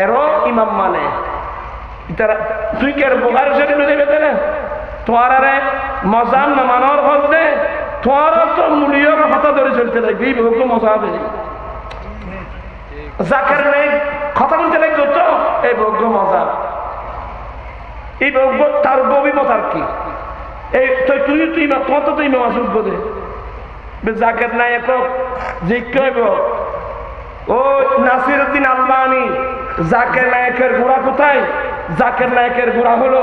এরো ইমাম মানে তারা তুই কি আর বুখারী শরীফ লিবে না? তোর আরে মজাম না মানর হতে তোর তো মূল্যর কথা ধরে চলতে লাগবে। এই বহু মজাবে জাকের নেই কথা বলতে লাগবে তো এই বহু মজা। এই বহু তার গভীরতা আর কি? এই তুই তোমার তো ইমাম আসুক বোধে জাকের নাই একক যে কইব ও নাসিরউদ্দিন আলবানী। জাকের নায়কের গোড়া কোথায়? জাকের নায়কের গোড়া হলো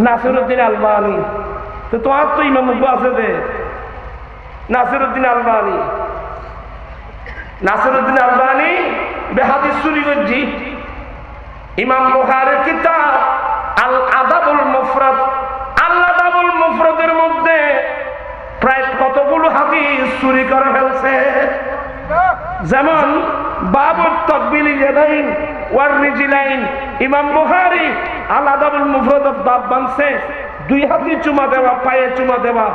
নাসিরউদ্দিন আলবানী। তো তোমার তো ইমাম আছে দে নাসিরউদ্দিন আলবানী। নাসিরউদ্দিন আলবানী বেহাদিস চুরি করছি। ইমাম বুখারীর কিতাব আল আদাবুল মুফরাদ, আল আদাবুল মুফরাদের মধ্যে প্রায় কতগুলো হাদিস চুরি করে ফেলছে। যেমন বাবুত তাকবিল ইয়াদাইন ওয়ার রিজলাইন, ইমাম বুখারী আল আদাবুল মুফরাদ বাব বানছে দুই হাতে চুমা দেওয়া, পায়ে চুমা দেওয়া।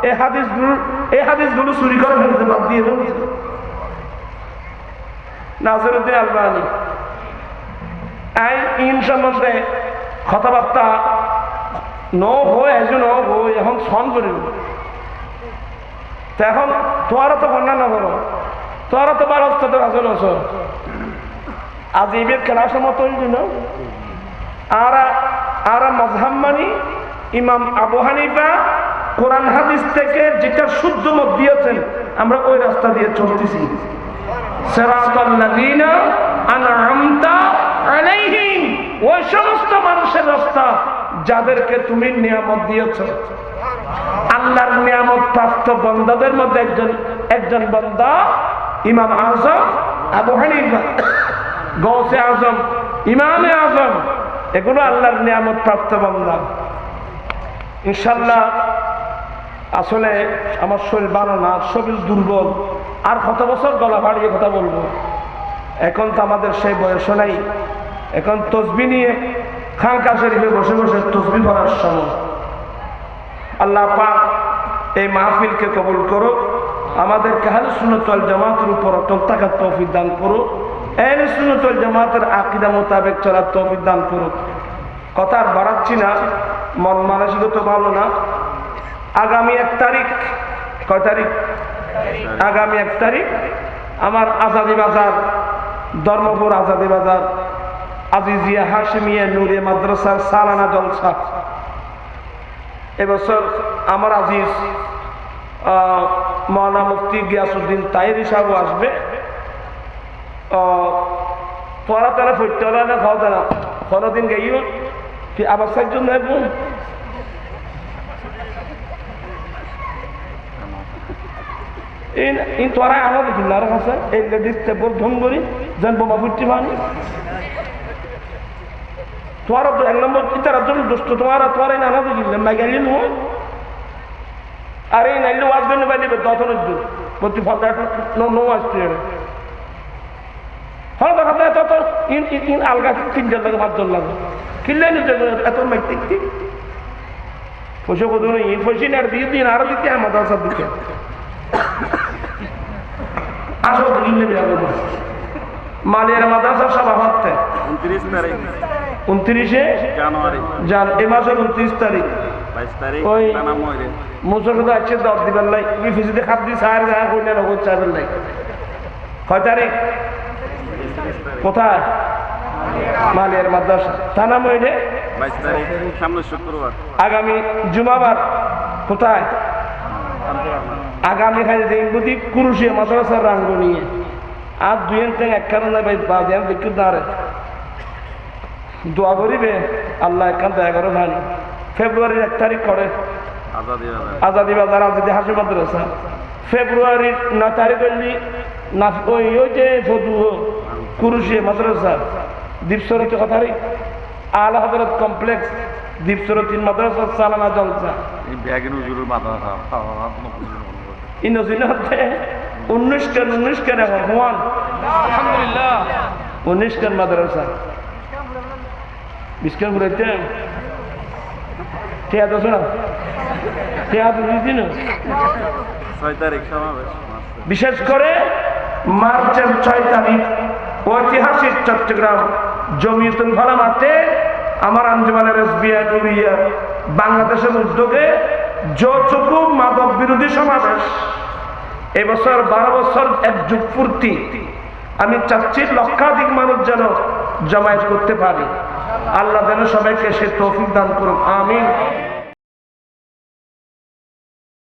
এই হাদিসগুলো চুরি করে ফেলছে, বাদ দিয়ে ফেলছে নাসিরউদ্দিন আলবানী। ইন সম্বন্ধে কথাবার্তা এখন সন করিব। এখন তোরা তো বন্যা না করো, তোরা তো 12 আসল আজিবের ক্লাস মতো হইল আর মাযহাব মানি ইমাম আবু হানিফা কোরআন হাদিস থেকে যেটা শুদ্ধ মত দিয়েছেন আমরা ওই রাস্তা দিয়ে চলতেছি। সিরাতাল্লাযীনা আনআমতা আলাইহিম, ওই সমস্ত মানুষের রাস্তা যাদেরকে তুমি নিয়ামত দিয়েছো। আল্লাহর নিয়ামত প্রাপ্ত বান্দাদের মধ্যে একজন বান্দা ইমাম আযম আবু হানিফা, গৌসে আযম, ইমামে আযম, এগুলো আল্লাহর নিয়ামত প্রাপ্ত বান্দা। ইনশাআল্লাহ আসলে আমার শরীর ভালো না, শরীর দুর্বল, আর কত বছর গলা ভাড়িয়ে কথা বলবো। এখন তো আমাদের সেই বয়স নাই, এখন তসবিহ নিয়ে খানকা শরীফে বসে বসে তসবিহ পড়ার সময়। আল্লাহ পাক এই মাহফিলকে কবুল করো, আমাদেরকে আহলে সুন্নাত ওয়াল জামাতের উপর অটল থাকার তৌফিক দান করো, আহলে সুন্নাত ওয়াল জামাতের আকীদা মোতাবেক চলার তৌফিক দান করো। কথা আর বাড়াচ্ছি না, মন মানসিকতা ভালো না। আগামী 1 তারিখ, কয় তারিখ? আগামী 1 তারিখ আমার আজাদি বাজার, ধর্মপুর আজাদি বাজার আজিজিয়া হাশিমিয়া নূরিয়া মাদ্রাসার সালানা জলসা। এবছর আমার আজিজ মাওলানা মুফতি গিয়াসউদ্দিন তাহেরি সাহেব আসবে। তোরা তারা ফইতে না খাওয়া না কোনদিন গাইও কি আবার সাইজন নেব এই তোরা আমাদের কিনার কাছে এই লেডিসটা বর্ধন করি যেন বোমা ফুটতে পানি তোরা তো 1 নম্বর ইতারা জন্য দোস্ত তোমারা তোরাই না আমাদের কিনলাম না গেলি নো আর এই নাইলে ওয়াজ করতে পারলে দতন বলতে ফলটা নো আসতে ফল কথা তত ইন আলগা 3 জন লাগে 5 জন লাগে কিনলে নিতে এত মাইতে পয়সা কত নেই পয়সা আর দিয়ে দিন আর দিতে আমাদের সব দিতে আসো কিনলে যাবে মালিয়ার মাদ্রাসার সভাপতি 29 তারিখ 29 জানুয়ারি এই মাসের 29 তারিখ 22 তারিখ ওই টানা ময়রে মুসলমান আছে 10 দিবেন লাই ফিজিতে খাপ দি সার যা কইনা না কই চাবেন লাই কয় তারিখ কোথায় মালিয়ার মাদ্রাসা থানা ময়রে 22 তারিখ সামনে শুক্রবার আগামী জুমাবার কোথায় আগামী খালি দিনবুদি কুরুশিয়া মাদ্রাসার রাঙ্গনিয়ে আর 2 থেকে এক কারণে ভাই বাজার দেখতে দাঁড়ে দোয়া করিবে আল্লাহ একান্ত 11 ভাই ফেব্রুয়ারির 1 তারিখ করে আজাদি বাজার আজাদি হাসি মাদ্রাসা ফেব্রুয়ারির 9 তারিখ হইলি না ওই যে ফদু কুরুশিয়া মাদ্রাসা দ্বীপসরতি কথারি আলা হযরত কমপ্লেক্স দ্বীপসরতি মাদ্রাসা সালানা জলসা এই ব্যাগের হুজুরের মাদ্রাসা ইনজিনতে 19 কেন ভগবান আলহামদুলিল্লাহ 19 কেন মাদ্রাসা বিস্কার ঘুরাইতে কে আছো না কে আছো দিন 6 তারিখ সমাবেশ বিশেষ করে মার্চের 6 তারিখ ঐতিহাসিক চট্টগ্রাম জমিয়তুল ফালামাতে আমার আঞ্জুমানের এসবিআই নুরিয়া বাংলাদেশের উদ্যোগে যৌথ মাদক বিরোধী সমাবেশ। এবছর 12 বছর এক যুগ পূর্তি। আমি চাচ্ছি লক্ষাধিক মানুষ যেন জমায়েত করতে পারি। আল্লাহ যেন সবাইকে সে তৌফিক দান করুন, আমিন।